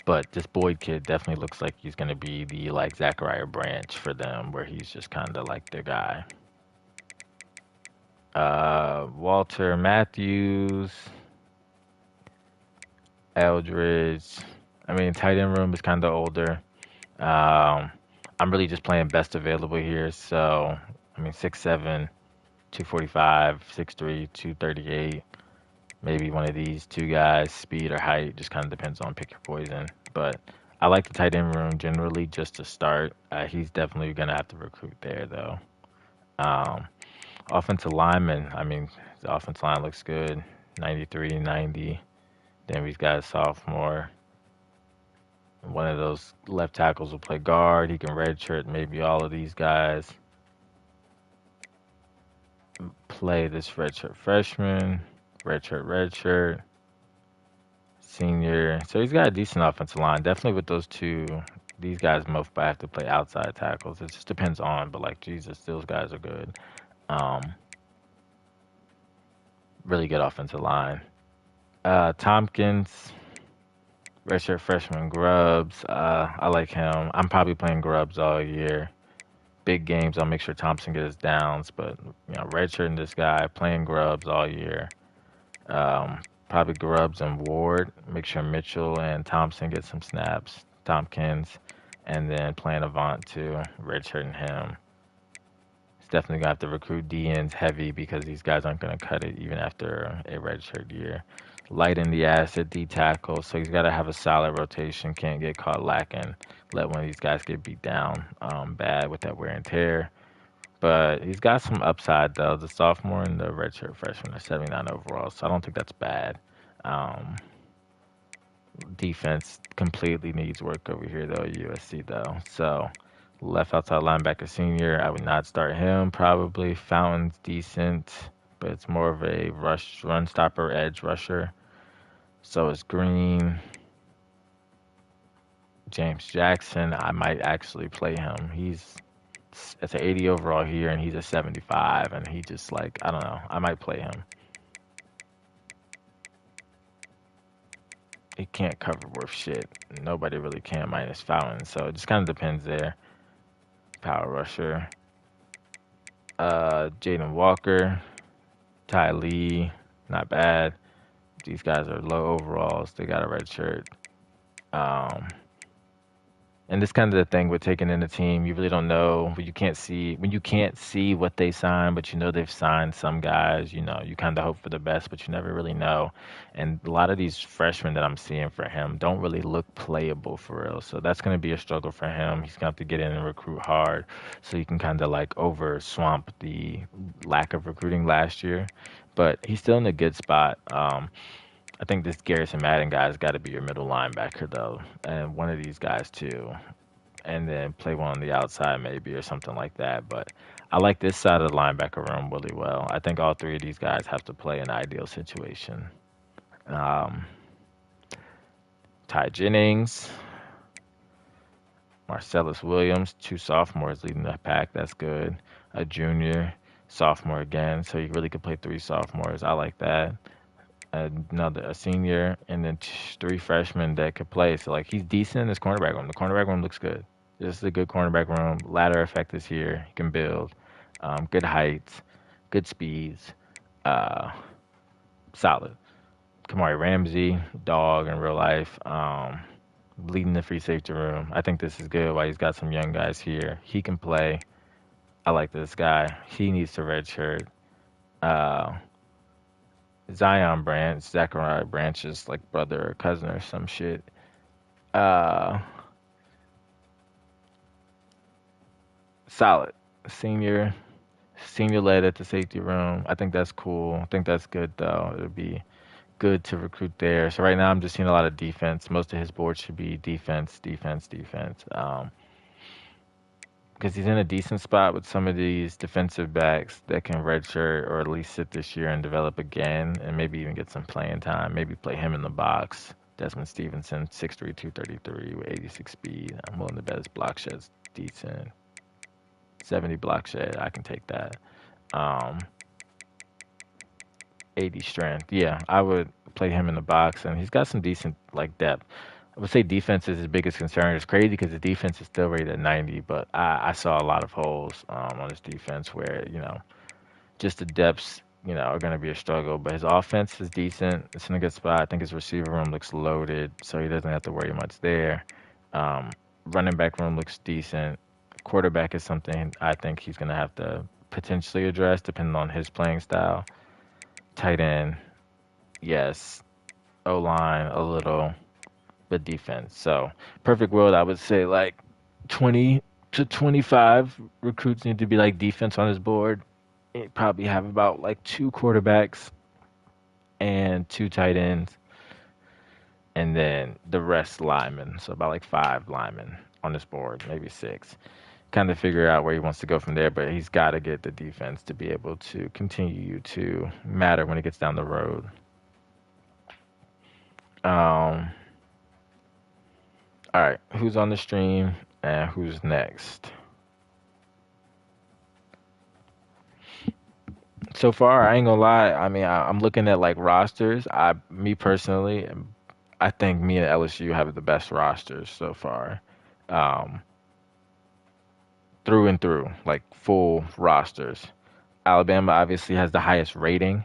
But this Boyd kid definitely looks like he's gonna be the like Zachariah Branch for them, where he's just kind of like their guy. Walter Matthews, Eldridge. I mean, tight end room is kind of older. Um, I'm really just playing best available here. So, I mean, 6'7", 245, 6'3", 238. Maybe one of these two guys, speed or height, just kind of depends on pick your poison. But I like the tight end room generally just to start. He's definitely going to have to recruit there, though. Um, Offensive lineman, I mean, the offensive line looks good. 93, 90. Then we've got a sophomore. One of those left tackles will play guard. He can redshirt maybe all of these guys. Play this redshirt freshman, redshirt, senior. So he's got a decent offensive line. Definitely with those two, these guys most have to play outside tackles. It just depends on, but like Jesus, those guys are good. Um, really good offensive line. Tompkins, redshirt freshman Grubbs. I like him. I'm probably playing Grubbs all year. Big games, I'll make sure Thompson gets his downs, but redshirting this guy, playing Grubbs all year. Probably Grubbs and Ward. Make sure Mitchell and Thompson get some snaps. Tompkins, and then playing Avant too, redshirting him. He's definitely gonna have to recruit DNs heavy because these guys aren't gonna cut it even after a redshirt year. Light in the ass at D tackle, so he's got to have a solid rotation. Can't get caught lacking. Let one of these guys get beat down bad with that wear and tear. But he's got some upside though. The sophomore and the redshirt freshman are 79 overall, so I don't think that's bad. Um, Defense completely needs work over here though at USC though. So left outside linebacker senior, I would not start him probably. Fountain's decent, but it's more of a run stopper, edge rusher. So it's Green, James Jackson. I might actually play him. It's an 80 overall here, and he's a 75, and he just like I don't know. I might play him. He can't cover worth shit. Nobody really can minus Fountain, so it just kind of depends there. Power rusher. Jaden Walker, Ty Lee, not bad. These guys are low overalls. They got a red shirt. Um, And this kind of the thing with taking in a team, you really don't know when you can't see what they sign, but you know they've signed some guys, you kind of hope for the best, but you never really know. And a lot of these freshmen that I'm seeing for him don't really look playable for real. So that's going to be a struggle for him. He's going to have to get in and recruit hard so he can kind of like over swamp the lack of recruiting last year. But he's still in a good spot. I think this Garrison Madden guy's got to be your middle linebacker though, and one of these guys too, and then play one on the outside maybe or something like that. But I like this side of the linebacker room really well. I think all three of these guys have to play an ideal situation. Um, Ty Jennings, Marcellus Williams, two sophomores leading the pack. That's good. A junior, sophomore again, so you really could play three sophomores. I like that. A senior, and then three freshmen that could play. So like he's decent in his cornerback room. The cornerback room looks good. This is a good cornerback room. Ladder effect is here. He can build. Good heights, good speeds. Uh, Solid. Kamari Ramsey, dog in real life. Leading the free safety room. I think this is good. While he's got some young guys here, he can play. I like this guy. He needs to redshirt. Uh, Zion Branch, Zachariah Branch's like brother or cousin or some shit. Uh, Solid. Senior, senior led at the safety room. I think that's cool. I think that's good though. It'll be good to recruit there. So right now I'm just seeing a lot of defense. Most of his board should be defense, defense, defense. Because he's in a decent spot with some of these defensive backs that can redshirt or at least sit this year and develop again and maybe even get some playing time. Maybe play him in the box. Desmond Stevenson, 6'3", 233 with 86 speed. I'm willing to bet his block shed's decent. 70 block shed, I can take that. Um, 80 strength. Yeah, I would play him in the box, and he's got some decent like depth. I would say defense is his biggest concern. It's crazy because the defense is still rated at 90, but I saw a lot of holes on his defense where just the depths are going to be a struggle. But his offense is decent. It's in a good spot. I think his receiver room looks loaded, so he doesn't have to worry much there. Um, Running back room looks decent. Quarterback is something I think he's going to have to potentially address depending on his playing style. Tight end, yes. O line, a little, but defense. So, perfect world, I would say like 20 to 25 recruits need to be like defense on his board. He'd probably have about like two quarterbacks and two tight ends, and then the rest linemen. So, about like five linemen on his board, maybe six. Kind of figure out where he wants to go from there, but he's got to get the defense to be able to continue to matter when he gets down the road. Um, all right, who's on the stream and who's next? So far, I ain't gonna lie. I mean, I'm looking at like rosters. Me personally, I think me and LSU have the best rosters so far, um, through and through, like full rosters. Alabama obviously has the highest rating.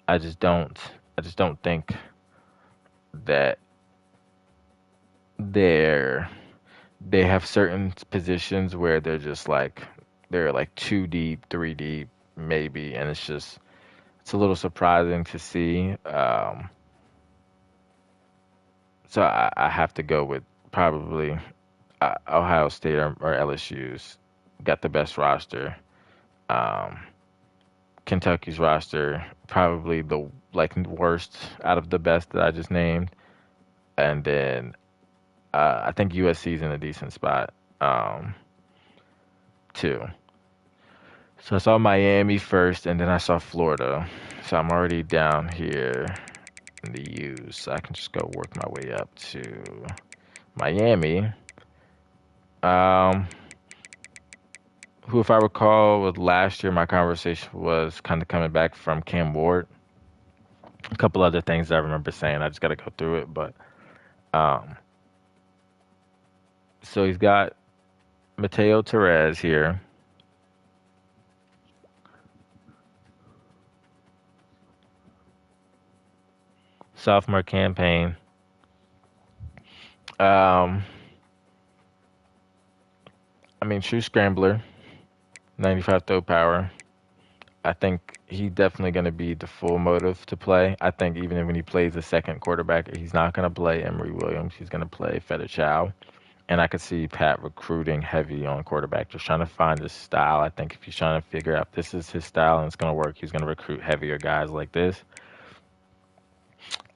I just don't, I just don't think that they're they have certain positions where they're like two deep, three deep, maybe, and it's a little surprising to see. So I have to go with probably Ohio State or LSU's got the best roster. Um, Kentucky's roster probably the like worst out of the best that I just named, and then I think USC's in a decent spot too. So I saw Miami first, and then I saw Florida. So I'm already down here in the U's. So I can just go work my way up to Miami. Um, who, if I recall, with last year, my conversation was kind of coming back from Cam Ward. A couple other things I remember saying. I just got to go through it. But um, so he's got Mateo Torres here. Sophomore campaign. Um, I mean, true scrambler, 95 throw power. I think he's definitely going to be the full motive to play. I think even when he plays the second quarterback, he's not going to play Emory Williams. He's going to play Feta Chow. And I could see Pat recruiting heavy on quarterback, just trying to find his style. I think if he's trying to figure out this is his style and it's going to work, he's going to recruit heavier guys like this.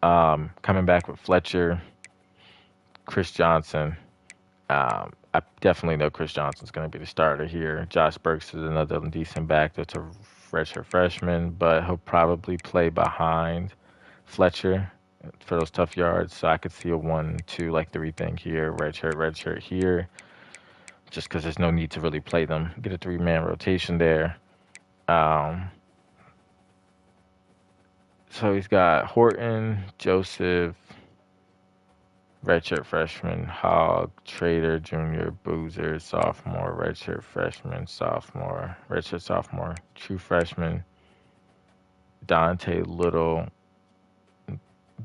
Coming back with Fletcher, Chris Johnson. I definitely know Chris Johnson's going to be the starter here. Josh Burks is another decent back. That's a redshirt freshman, but he'll probably play behind Fletcher for those tough yards. So I could see a 1, 2, like 3 thing here. Redshirt here. Just because there's no need to really play them. Get a 3-man rotation there. Um, so he's got Horton, Joseph, redshirt freshman, Hogg, Trader, junior, Boozer, sophomore, redshirt freshman, sophomore, redshirt sophomore, true freshman, Dante Little,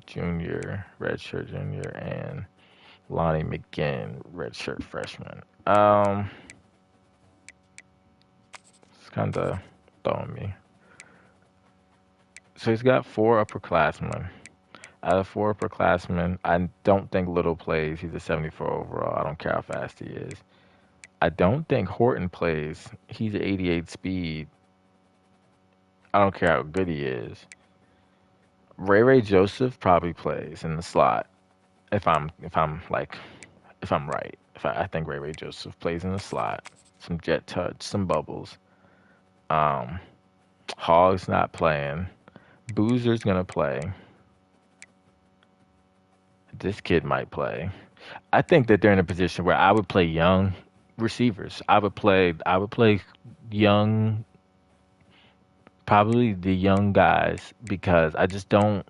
junior, redshirt junior, and Lonnie McGinn, redshirt freshman. It's kind of throwing me. So he's got 4 upperclassmen. Out of 4 upperclassmen, I don't think Little plays. He's a 74 overall. I don't care how fast he is. I don't think Horton plays. He's 88 speed. I don't care how good he is. Ray Joseph probably plays in the slot. If I'm right. I think Ray Joseph plays in the slot. Some jet touch, some bubbles. Um, Hogg's not playing. Boozer's gonna play. This kid might play. I think that they're in a position where I would play young receivers. I would play young, probably the young guys, because I just don't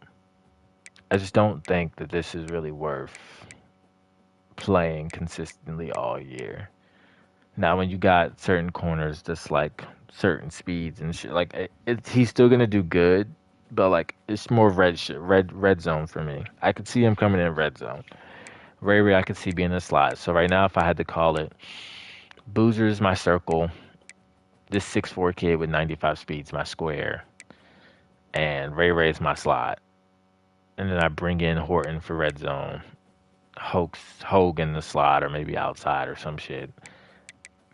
think that this is really worth playing consistently all year. Now, when you got certain corners that's like certain speeds and shit, like he's still gonna do good, but like it's more red shit, red zone for me. I could see him coming in red zone. Ray, I could see being a slot. So right now, if I had to call it, Boozer is my circle. This 6'4" kid with 95 speeds, my square, and Ray is my slot. And then I bring in Horton for red zone, Hogue in the slot, or maybe outside or some shit.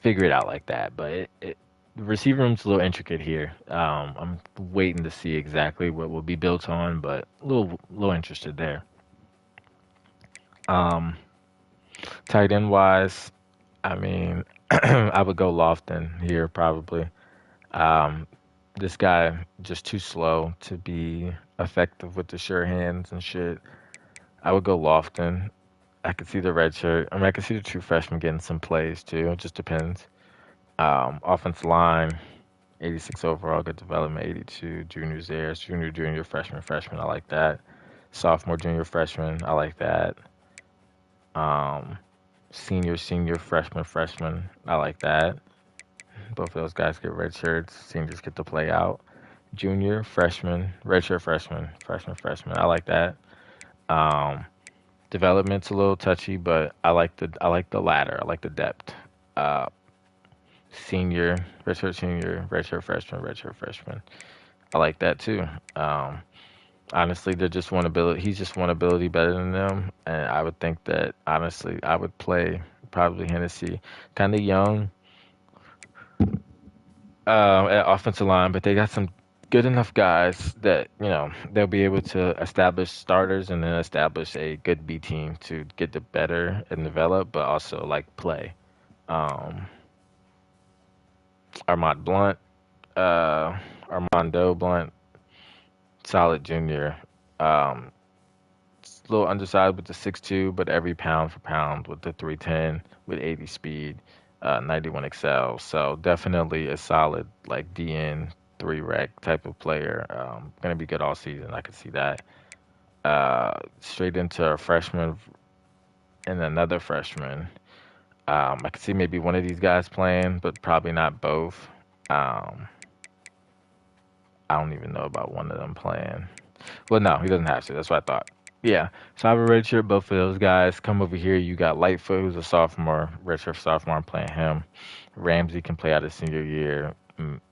Figure it out like that. But the receiver room's a little intricate here. I'm waiting to see exactly what will be built on, but a little interested there. Um, Tight end wise, I mean, I would go Lofton here probably. Um, this guy just too slow to be effective with the sure hands and shit. I would go Lofton. I could see the red shirt. I mean, I could see the true freshman getting some plays too. It just depends. Offensive line, 86 overall, good development, 82. Juniors there, junior, freshman. I like that. Sophomore, junior, freshman. I like that. Um, senior, freshman. I like that. Both of those guys get red shirts. Seniors get to play out. Junior, freshman, redshirt freshman. I like that. Um, Development's a little touchy, but I like the ladder. I like the depth. Uh, Senior, redshirt freshman. I like that too. Um, Honestly, they're just one ability. He's just one ability better than them, and I would think that honestly, I would play probably Hennessy, kind of young, at offensive line, but they got some good enough guys that they'll be able to establish starters and then establish a good B team to get the better and develop, but also like play. Um, Armand Blunt, uh, Armando Blunt, solid junior. Um, it's a little undersized with the 6'2", but every pound for pound with the 310 with 80 speed, 91 excel. So definitely a solid like DN 3 rec type of player. Gonna be good all season. I could see that. Straight into a freshman and another freshman. I could see maybe one of these guys playing, but probably not both. Um, I don't even know about one of them playing. Well, no, he doesn't have to. That's what I thought. Yeah. So I have a redshirt both of those guys. Come over here. You got Lightfoot, who's a sophomore, redshirt sophomore. I'm playing him. Ramsey can play out his senior year.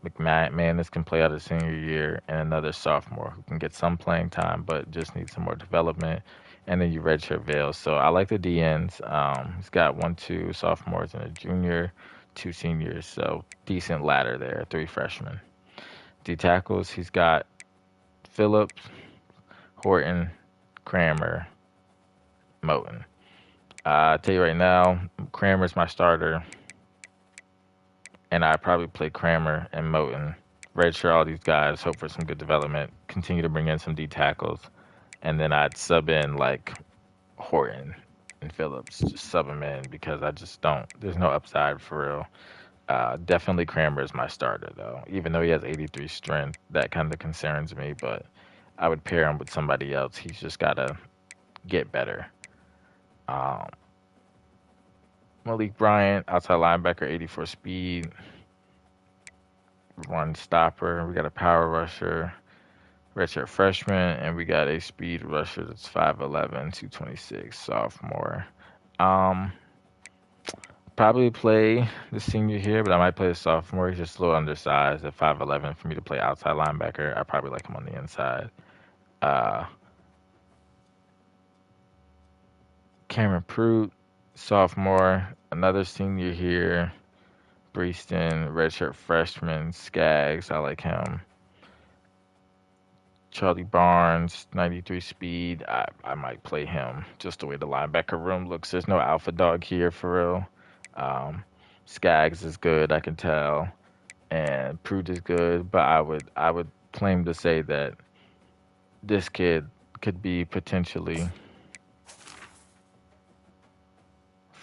McManus can play out his senior year, and another sophomore who can get some playing time, but just needs some more development. And then you redshirt Vale. So I like the DNs. He's got one, two sophomores and a junior, two seniors. So decent ladder there. Three freshmen. D tackles. He's got Phillips, Horton, Kramer, Moten. I tell you right now, Kramer's my starter, and I probably play Kramer and Moten. Redshirt all these guys, hope for some good development, continue to bring in some D tackles, and then I'd sub in like Horton and Phillips, just sub them in because I just don't. There's no upside for real. Definitely Kramer is my starter though, even though he has 83 strength. That kind of concerns me, but I would pair him with somebody else. He's just gotta get better. Um, Malik Bryant, outside linebacker, 84 speed, run stopper. We got a power rusher, redshirt freshman, and we got a speed rusher that's 5'11", 226, sophomore. Um, Probably play the senior here, but I might play the sophomore. He's just a little undersized at 5'11". For me to play outside linebacker, I probably like him on the inside. Uh, Cameron Pruitt, sophomore, another senior here. Breeston, redshirt freshman, Skaggs, I like him. Charlie Barnes, 93 speed. I might play him just the way the linebacker room looks. There's no alpha dog here for real. Um, Skaggs is good, I can tell, and Prude is good, but I would claim to say that this kid could be potentially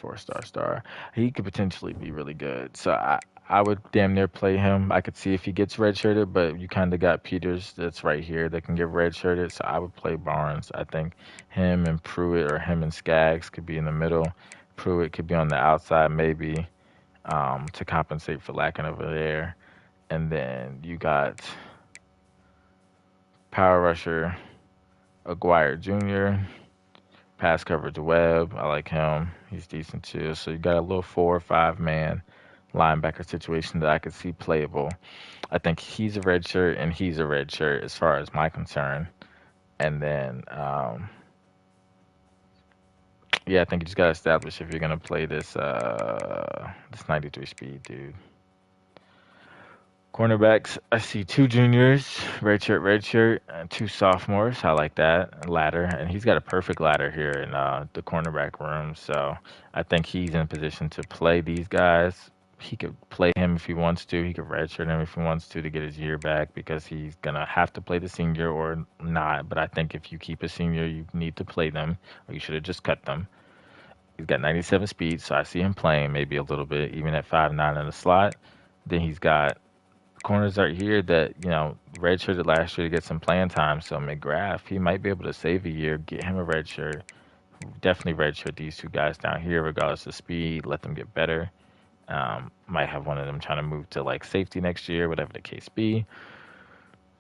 4-star. He could potentially be really good. So I would damn near play him. I could see if he gets redshirted, but you kind of got Peters that's right here that can get redshirted. So I would play Barnes. I think him and Pruitt or him and Skaggs could be in the middle. Pruitt could be on the outside maybe to compensate for lacking over there. And then you got power rusher Aguirre Jr. Pass coverage Webb. I like him. He's decent too. So you got a little 4 or 5 man linebacker situation that I could see playable. I think he's a red shirt and he's a red shirt as far as my concern. And then, yeah, I think you just gotta establish if you're gonna play this 93 speed dude. Cornerbacks, I see 2 juniors, red shirt, and 2 sophomores. I like that ladder, and he's got a perfect ladder here in the cornerback room. So I think he's in position to play these guys. He could play him if he wants to. He could redshirt him if he wants to get his year back because he's gonna have to play the senior or not. But I think if you keep a senior, you need to play them, or you should have just cut them. He's got 97 speed, so I see him playing maybe a little bit, even at 5'9" in the slot. Then he's got corners right here that, redshirted last year to get some playing time. So McGrath, he might be able to save a year, get him a red shirt. Definitely redshirt these 2 guys down here, regardless of speed. Let them get better. Might have one of them trying to move to like safety next year, whatever the case be.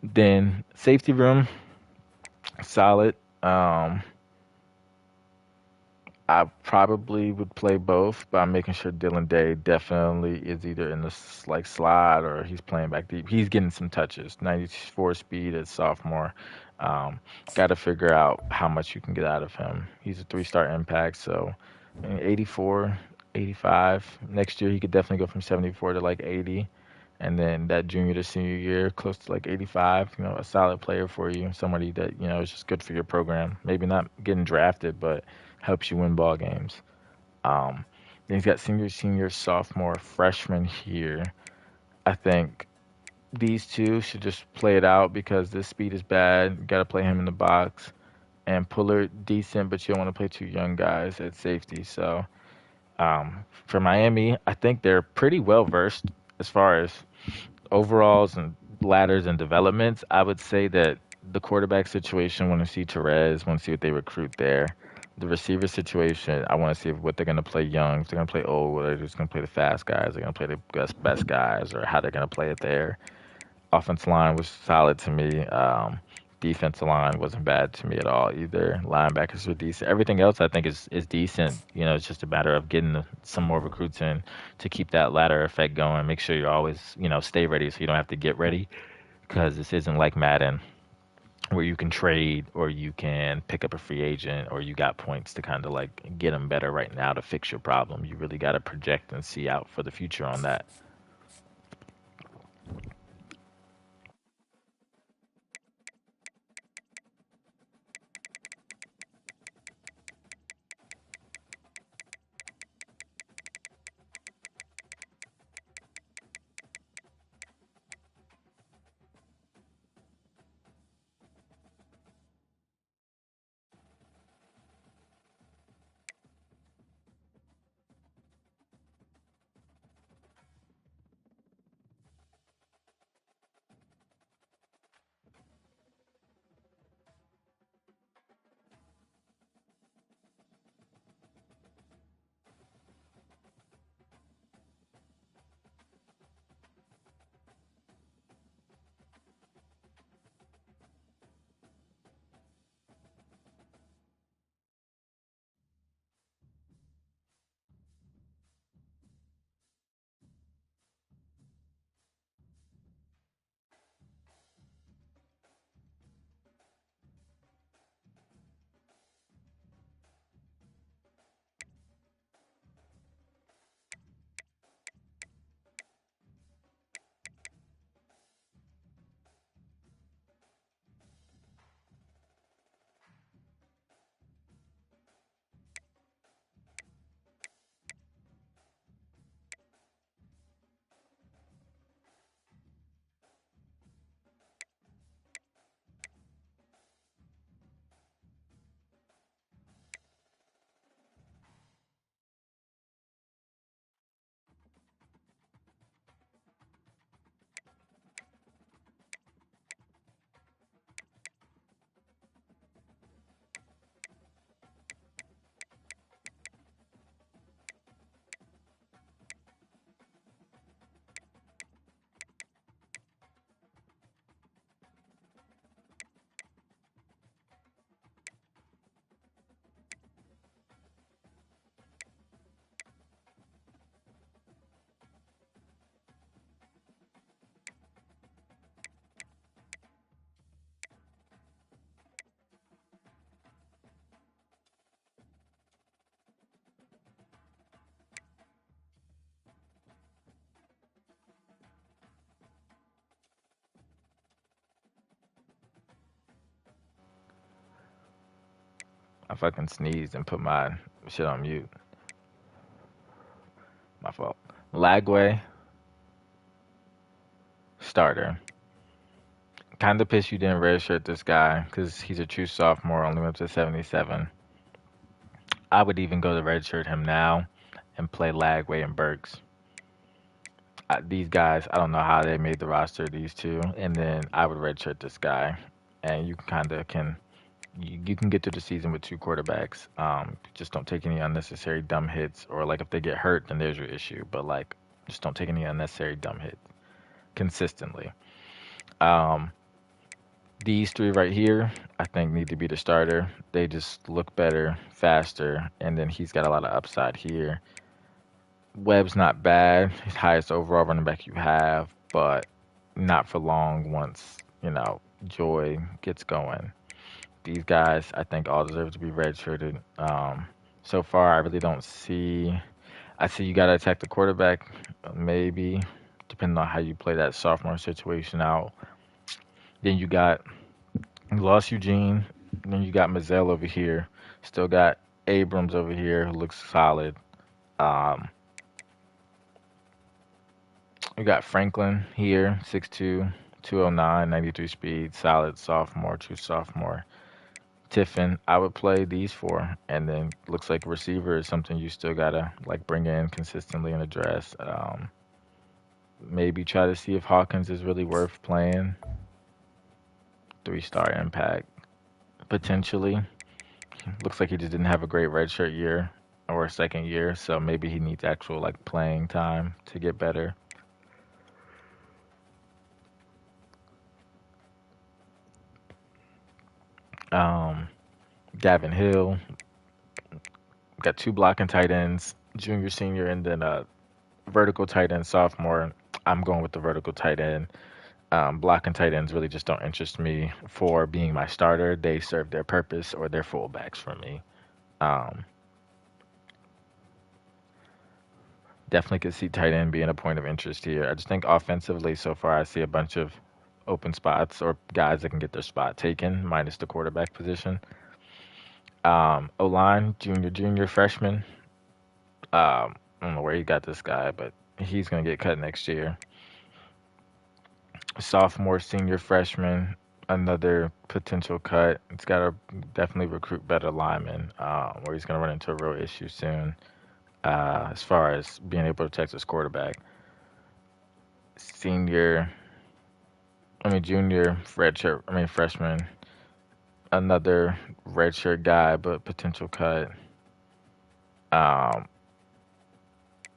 Then safety room, solid. I probably would play both, but I'm making sure Dylan Day definitely is either in the like slot or he's playing back deep. He's getting some touches. 94 speed as sophomore. Um, Got to figure out how much you can get out of him. He's a 3-star impact, so 84, 85. Next year he could definitely go from 74 to like 80. And then that junior to senior year, close to like 85, a solid player for you, somebody that, is just good for your program. Maybe not getting drafted, but helps you win ball games. Then he's got senior, sophomore, freshman here. I think these two should just play it out because this speed is bad. You got to play him in the box. And Puller, decent, but you don't want to play 2 young guys at safety. So for Miami, I think they're pretty well versed as far as overalls and ladders and developments. I would say that the quarterback situation, want to see Therese, want to see what they recruit there. The receiver situation, I want to see what they're going to play young, if they're going to play old, or they're just going to play the fast guys, they're going to play the best guys, or how they're going to play it there. Offensive line was solid to me. Defensive line wasn't bad to me at all either. Linebackers were decent. Everything else I think is decent. It's just a matter of getting some more recruits in to keep that ladder effect going. Make sure you always, stay ready so you don't have to get ready because this isn't like Madden where you can trade or you can pick up a free agent or you got points to kind of like get them better right now to fix your problem. You really got to project and see out for the future on that. I fucking sneezed and put my shit on mute. My fault. Lagway, starter. Kind of pissed you didn't redshirt this guy because he's a true sophomore, only went up to 77. I would even go to redshirt him now and play Lagway and Burks. These guys, I don't know how they made the roster, these two, and then I would redshirt this guy, and you kind of can you can get through the season with two quarterbacks. Just don't take any unnecessary dumb hits, or like if they get hurt, then there's your issue. But like, just don't take any unnecessary dumb hits consistently. Um, these three right here, I think need to be the starter. They just look better, faster, and then he's got a lot of upside here. Webb's not bad. He's highest overall running back you have, but not for long once, Joy gets going. These guys, I think, all deserve to be redshirted. So far, I really don't see. I see you got to attack the quarterback, maybe, depending on how you play that sophomore situation out. Then you lost Eugene. Then you got Mazzell over here. Still got Abrams over here who looks solid. Um, you got Franklin here, 6'2", 209, 93 speed, solid sophomore, true sophomore. Tiffin, I would play these four, and then looks like receiver is something you still gotta like bring in consistently and address. Maybe try to see if Hawkins is really worth playing. 3-star impact potentially. Looks like he just didn't have a great redshirt year or a second year, so maybe he needs actual like playing time to get better. Um, Gavin Hill got two blocking tight ends, junior, senior, and then a vertical tight end, sophomore. I'm going with the vertical tight end. Blocking tight ends really just don't interest me for being my starter. They serve their purpose or they're fullbacks for me. Um, Definitely could see tight end being a point of interest here. I just think offensively, so far, I see a bunch of open spots or guys that can get their spot taken, minus the quarterback position. O-line, junior, freshman. I don't know where he got this guy, but he's going to get cut next year. Sophomore, senior, freshman, another potential cut. It's got to definitely recruit better linemen, where he's going to run into a real issue soon as far as being able to protect his quarterback. Junior, freshman, another redshirt guy, but potential cut. Um,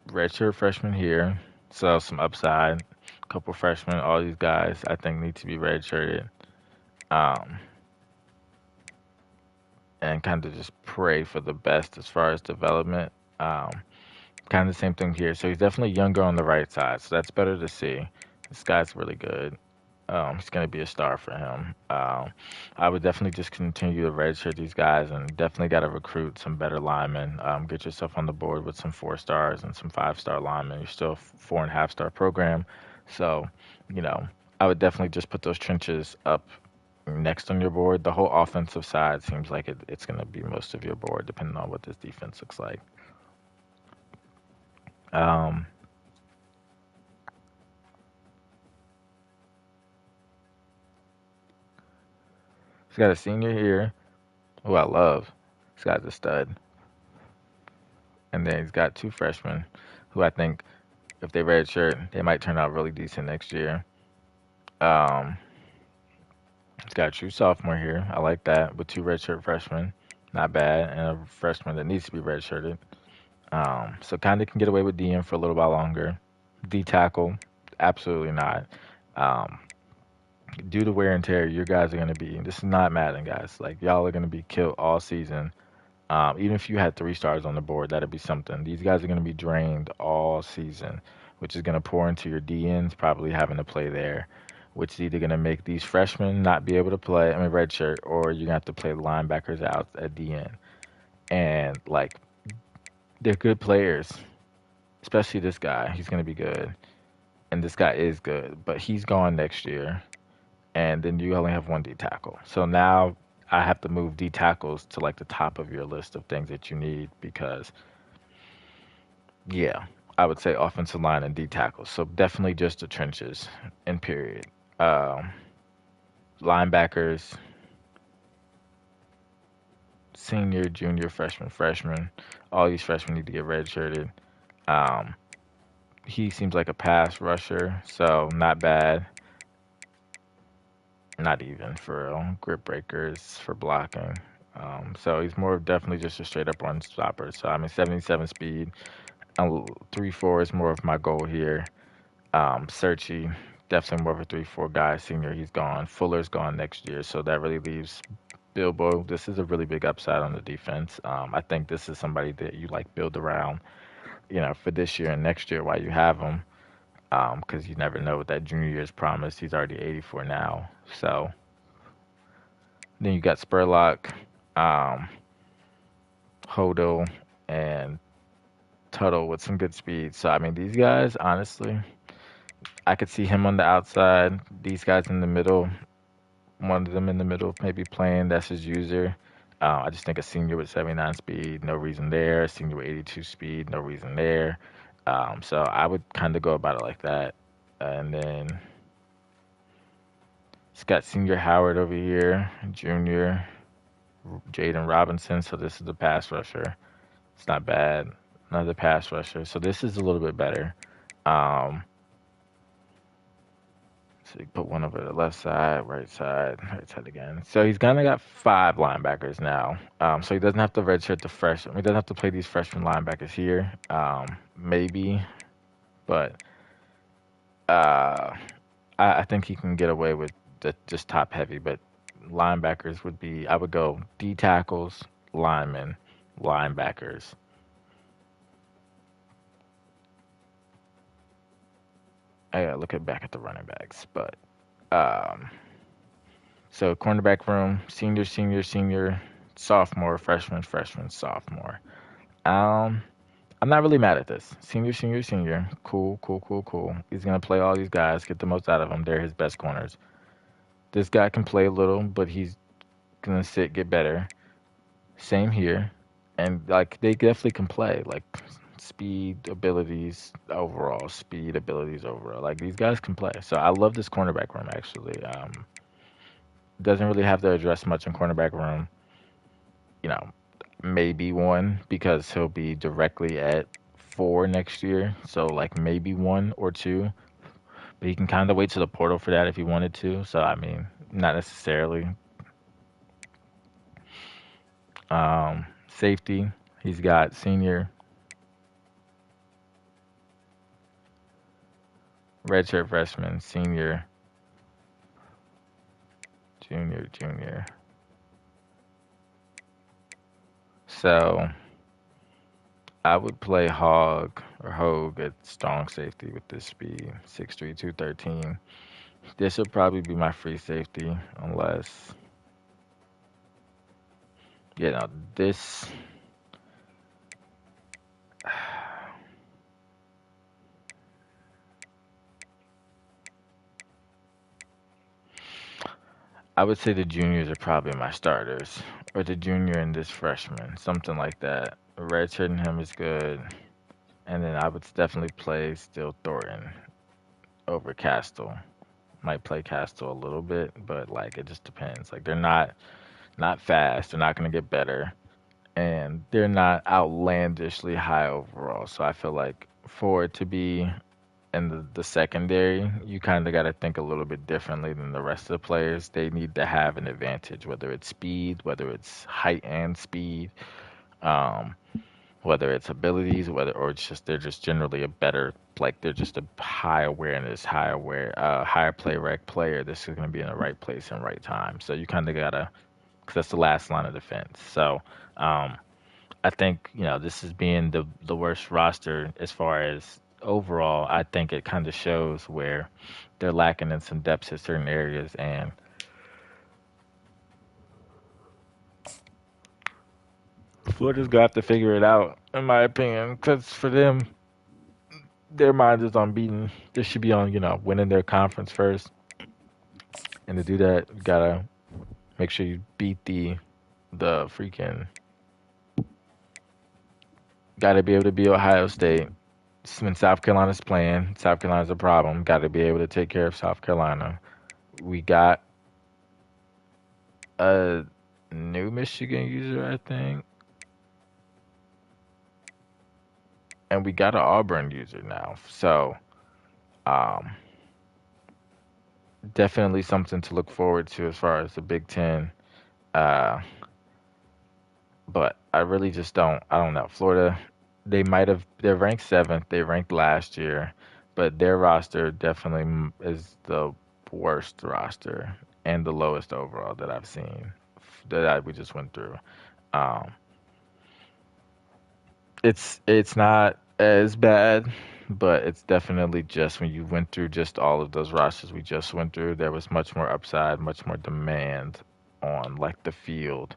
Redshirt freshman here, so some upside. Couple freshmen, all these guys I think need to be redshirted. Um, and kind of just pray for the best as far as development. Um, Kind of the same thing here. So he's definitely younger on the right side, so that's better to see. This guy's really good. He's going to be a star for him. I would definitely just continue to redshirt these guys and definitely got to recruit some better linemen. Get yourself on the board with some 4-stars and some 5-star linemen. You're still a 4.5-star program. So, I would definitely just put those trenches up next on your board. The whole offensive side seems like it's going to be most of your board, depending on what this defense looks like. Um, he's got a senior here, who I love. He's got the stud. And then he's got two freshmen who I think if they redshirt, they might turn out really decent next year. Um, he's got a true sophomore here. I like that with two redshirt freshmen. Not bad. And a freshman that needs to be redshirted. So kind of can get away with DM for a little while longer. D tackle, absolutely not. Um, Due to wear and tear, your guys are going to be, this is not Madden, guys. Like, y'all are going to be killed all season. Even if you had 3-stars on the board, that'd be something. These guys are going to be drained all season, which is going to pour into your DNs, probably having to play there, which is either going to make these freshmen not be able to play, redshirt, or you're going to have to play linebackers out at DN. And, like, they're good players, especially this guy. He's going to be good. And this guy is good, but he's gone next year. And then you only have one D tackle. So now I have to move D tackles to like the top of your list of things that you need because, yeah, I would say offensive line and D tackles. So definitely just the trenches in period. Um, Linebackers, senior, junior, freshman. All these freshmen need to get redshirted. Um, he seems like a pass rusher, so not bad. Not even for grip breakers for blocking. So he's more of definitely just a straight up run stopper. So I mean, 77 speed, 3-4 is more of my goal here. Searchy, definitely more of a 3-4 guy. Senior, he's gone. Fuller's gone next year, so that really leaves Bilbo. This is a really big upside on the defense. I think this is somebody that you like build around, for this year and next year while you have him, because you never know what that junior year's promised. He's already 84 now, so then you got Spurlock, um, Hodel, and Tuttle with some good speed. So I mean, these guys, honestly, I could see him on the outside. These guys in the middle. One of them in the middle, maybe playing. That's his user. I just think a senior with 79 speed, no reason there. A senior with 82 speed, no reason there. So I would kind of go about it like that. And then it's got senior Howard over here, junior Jaden Robinson. So this is the pass rusher. It's not bad. Another pass rusher. So this is a little bit better. Um, So you put one over the left side, right side again. So he's gonna got 5 linebackers now. So he doesn't have to redshirt the freshman. He doesn't have to play these freshman linebackers here. Maybe, but uh, I think he can get away with just top heavy. But linebackers would be, I would go D tackles, linemen, linebackers. I gotta look back at the running backs, but um, so cornerback room, senior, sophomore, freshman, sophomore. Um, I'm not really mad at this. Senior. Cool. He's gonna play all these guys, get the most out of them. They're his best corners. This guy can play a little, but he's gonna sit, get better. Same here, and like they definitely can play. Like speed abilities overall. Like these guys can play. So I love this cornerback room actually. Doesn't really have to address much in cornerback room. You know, maybe one because he'll be directly at 4 next year. So like maybe 1 or 2, but he can kind of wait to the portal for that if he wanted to. So I mean, not necessarily. Safety, he's got senior, redshirt freshman, senior, junior. So I would play Hogue at strong safety with this speed, 6'3", 213. This would probably be my free safety unless, you know, this. I would say the juniors are probably my starters, or the junior and this freshman, something like that. Redshirting him is good, and then I would definitely play still Thornton over Castle. Might play Castle a little bit, but like it just depends. Like they're not fast. They're not gonna get better, and they're not outlandishly high overall. So I feel like for it to be in the secondary, you kind of got to think a little bit differently than the rest of the players. They need to have an advantage, whether it's speed, whether it's height and speed, um, whether it's abilities, whether or it's just they're just generally a better, like they're just a high awareness, higher play rec player. This is going to be in the right place and right time. So you kind of gotta, because that's the last line of defense. So um, I think this is being the worst roster as far as overall. I think it kind of shows where they're lacking in some depths in certain areas, and Florida's gonna have to figure it out, in my opinion, because for them, their mind is on beating. They should be on winning their conference first, and to do that, you gotta Make sure you beat the freaking. Got to be able to beat Ohio State. When South Carolina's playing, South Carolina's a problem. Got to be able to take care of South Carolina. We got a new Michigan user, I think, and we got an Auburn user now. So, um, definitely something to look forward to as far as the Big Ten. Uh, but I really just don't. I don't know. Florida, they might have. They're ranked seventh. They ranked last year, but their roster definitely is the worst roster and the lowest overall that I've seen we just went through. Um, it's not as bad, but it's definitely just when you went through just all of those rosters we just went through, there was much more upside, much more demand on like the field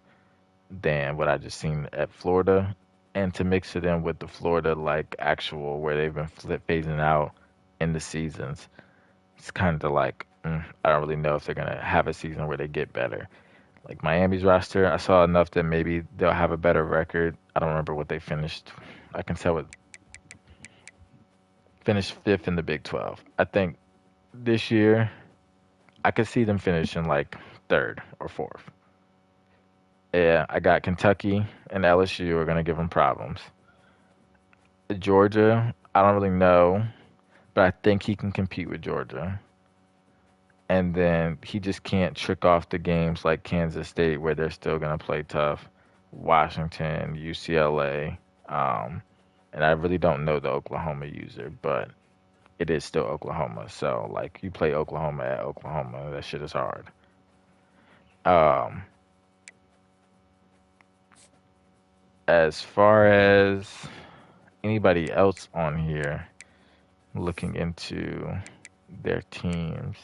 than what I just seen at Florida. And to mix it in with the Florida like actual where they've been phasing out in the seasons, it's kind of like I don't really know if they're gonna have a season where they get better. Like Miami's roster, I saw enough that maybe they'll have a better record. I don't remember what they finished. I can tell it finished fifth in the Big 12. I think this year I could see them finishing like third or fourth. Yeah, I got Kentucky and LSU are gonna give them problems. Georgia, I don't really know, but I think he can compete with Georgia. And then he just can't trick off the games like Kansas State where they're still gonna play tough. Washington, UCLA, and I really don't know the Oklahoma user, but it is still Oklahoma. So like you play Oklahoma at Oklahoma, that shit is hard. Um, as far as anybody else on here looking into their teams,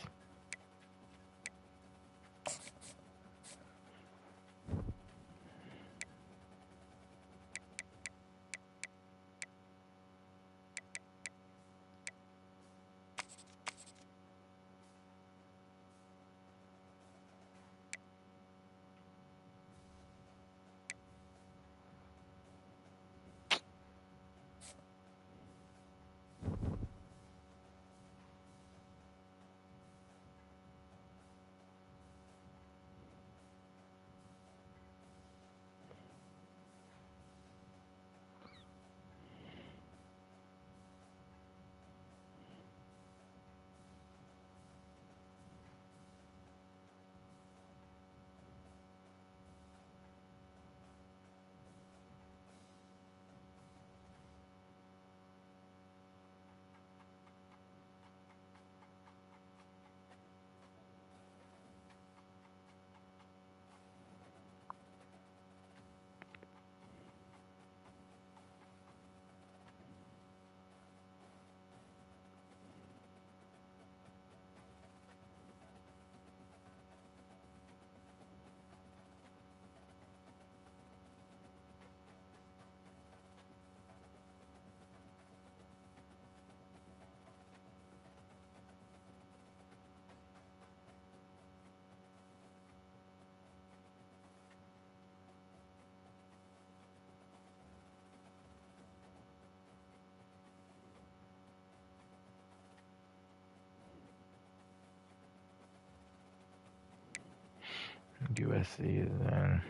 USC is in.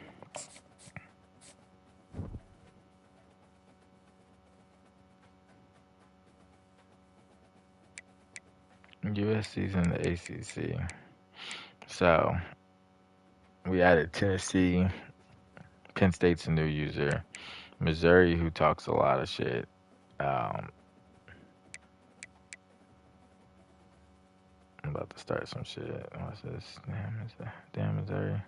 USC's in the ACC. So we added Tennessee. Penn State's a new user. Missouri, who talks a lot of shit. Um, I'm about to start some shit. What's this? Damn Missouri.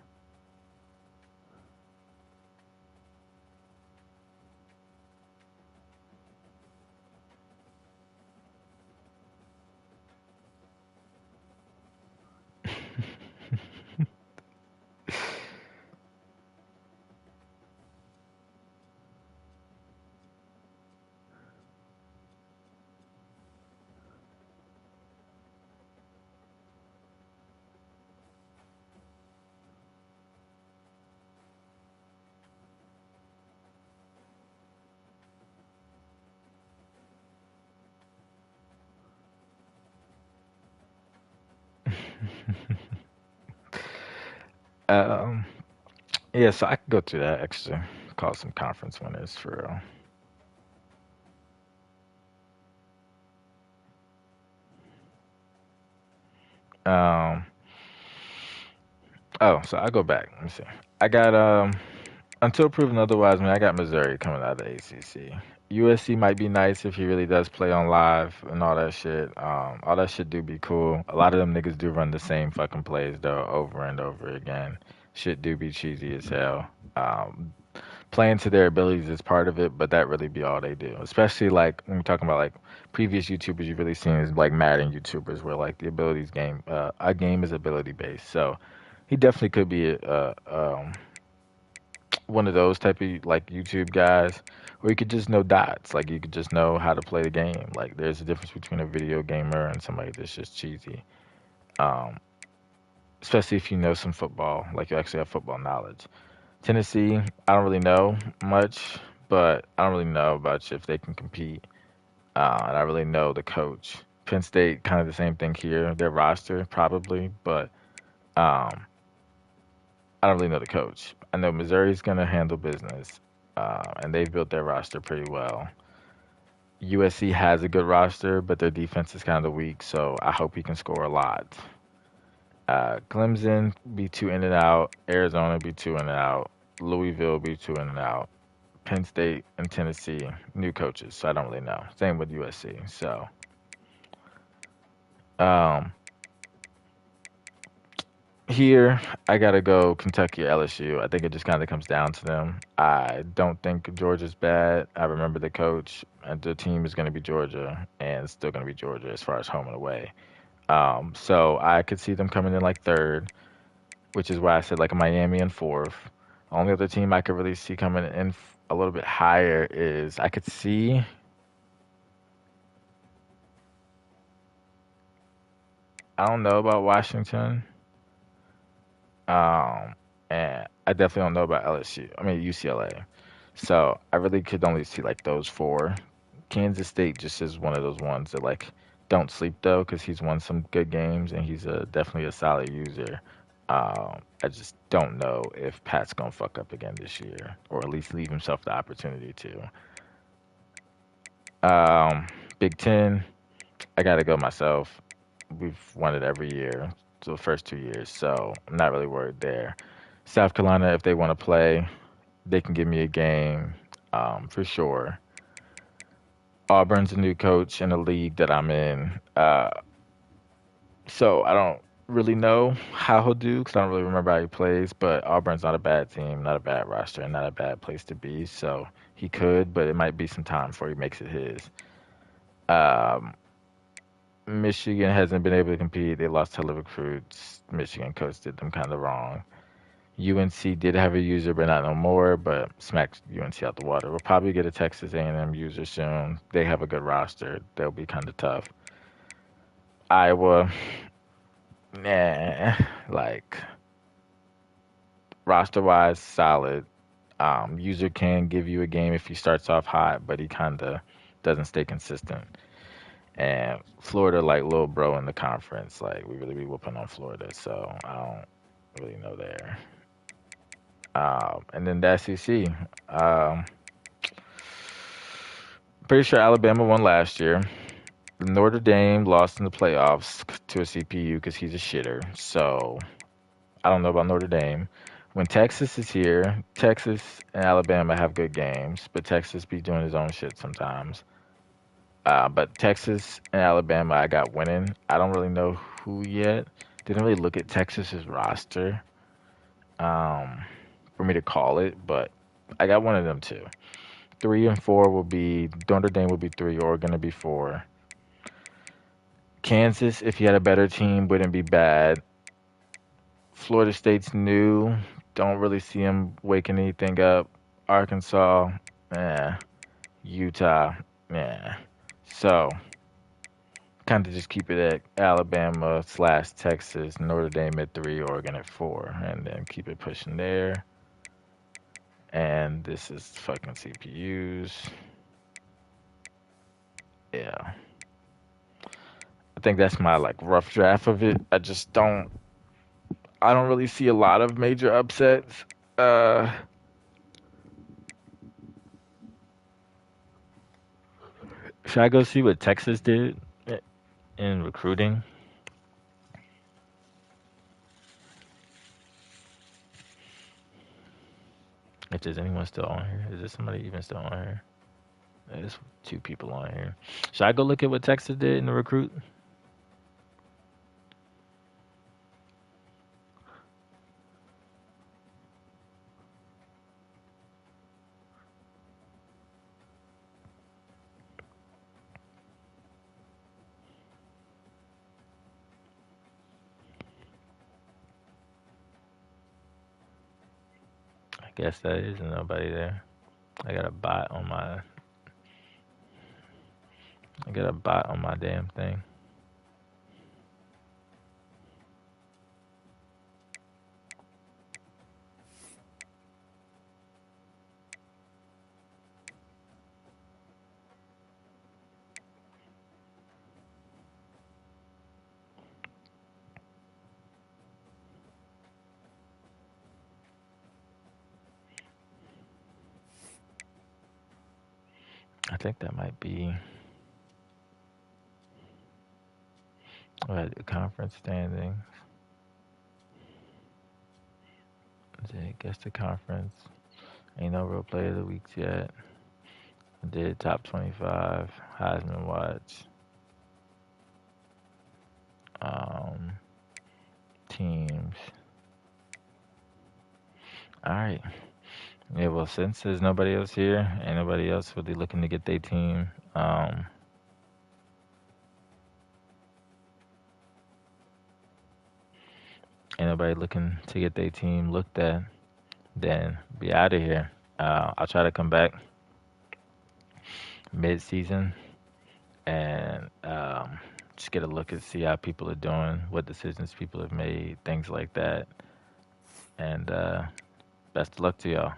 Um, yeah, so I could go through that actually. Call some conference winners for real. Oh, so I go back. Let me see. I got until proven otherwise, man, I got Missouri coming out of the ACC. USC might be nice if he really does play on live and all that shit. All that shit do be cool. A lot of them niggas do run the same fucking plays though, over and over again. Shit do be cheesy as hell. Playing to their abilities is part of it, but that really be all they do. Especially like when we're talking about like previous YouTubers you've really seen is like Madden YouTubers, where like the abilities game, a game is ability based. So he definitely could be one of those type of like YouTube guys, or you could just know dots. Like you could just know how to play the game. Like there's a difference between a video gamer and somebody that's just cheesy. Um, Especially if you know some football, like you actually have football knowledge. Tennessee, I don't really know much, but I don't really know much if they can compete. And I really know the coach. Penn State, kind of the same thing here. Their roster, probably, but um, I don't really know the coach. I know Missouri's going to handle business, and they've built their roster pretty well. USC has a good roster, but their defense is kind of weak, so I hope he can score a lot. Clemson be two in and out. Arizona be two in and out. Louisville be two in and out. Penn State and Tennessee, new coaches, so I don't really know. Same with USC. So, um, here I gotta go Kentucky or LSU. I think it just kind of comes down to them. I don't think Georgia's bad. I remember the coach, and the team is gonna be Georgia, and it's still gonna be Georgia as far as home and away. So I could see them coming in like third, which is why I said like Miami in fourth. Only other team I could really see coming in a little bit higher is I could see. I don't know about Washington. Um, and I definitely don't know about LSU. I mean UCLA. So I really could only see like those four. Kansas State just is one of those ones that like don't sleep though, because he's won some good games and he's definitely a solid user. I just don't know if Pat's gonna fuck up again this year, or at least leave himself the opportunity to. Um, Big Ten, I gotta go myself. We've won it every year, so the first 2 years, so I'm not really worried there. South Carolina, if they want to play, they can give me a game, for sure. Auburn's a new coach in the league that I'm in, so I don't really know how he'll do because I don't really remember how he plays. But Auburn's not a bad team, not a bad roster, and not a bad place to be. So he could, but it might be some time before he makes it his. Um, Michigan hasn't been able to compete. They lost hella recruits. Michigan coach did them kind of wrong. UNC did have a user, but not no more. But smacked UNC out the water. We'll probably get a Texas A&M user soon. They have a good roster. They'll be kind of tough. Iowa, nah, like roster wise, solid. User can give you a game if he starts off hot, but he kind of doesn't stay consistent. And Florida, like little bro in the conference, like we really be whooping on Florida, so I don't really know there. And then the SEC, um, pretty sure Alabama won last year. Notre Dame lost in the playoffs to a CPU because he's a shitter. So I don't know about Notre Dame. When Texas is here, Texas and Alabama have good games, but Texas be doing his own shit sometimes. But Texas and Alabama, I got winning. I don't really know who yet. Didn't really look at Texas's roster um, for me to call it, but I got one of them too. 3 and 4 will be Notre Dame will be three, Oregon will be four. Kansas, if you had a better team, wouldn't be bad. Florida State's new. Don't really see them waking anything up. Arkansas, eh. Utah, yeah. So kind of just keep it at Alabama slash Texas, Notre Dame at three, Oregon at four, and then keep it pushing there. And this is fucking CPUs. Yeah. I think that's my like rough draft of it. I don't really see a lot of major upsets. Uh, should I go see what Texas did in recruiting? If there's anyone still on here, is there somebody even still on here? There's two people on here. Should I go look at what Texas did in the recruit? I guess that is nobody there. I got a bot on my. I got a bot on my damn thing. I think that might be what conference standings. Guess the conference. Ain't no real player of the weeks yet. I did top 25 Heisman watch. Um, teams. All right. Yeah. Well, since there's nobody else here, ain't nobody else really looking to get their team. Ain't nobody looking to get their team looked at. Then be out of here. I'll try to come back mid-season and just get a look and see how people are doing, what decisions people have made, things like that. And best of luck to y'all.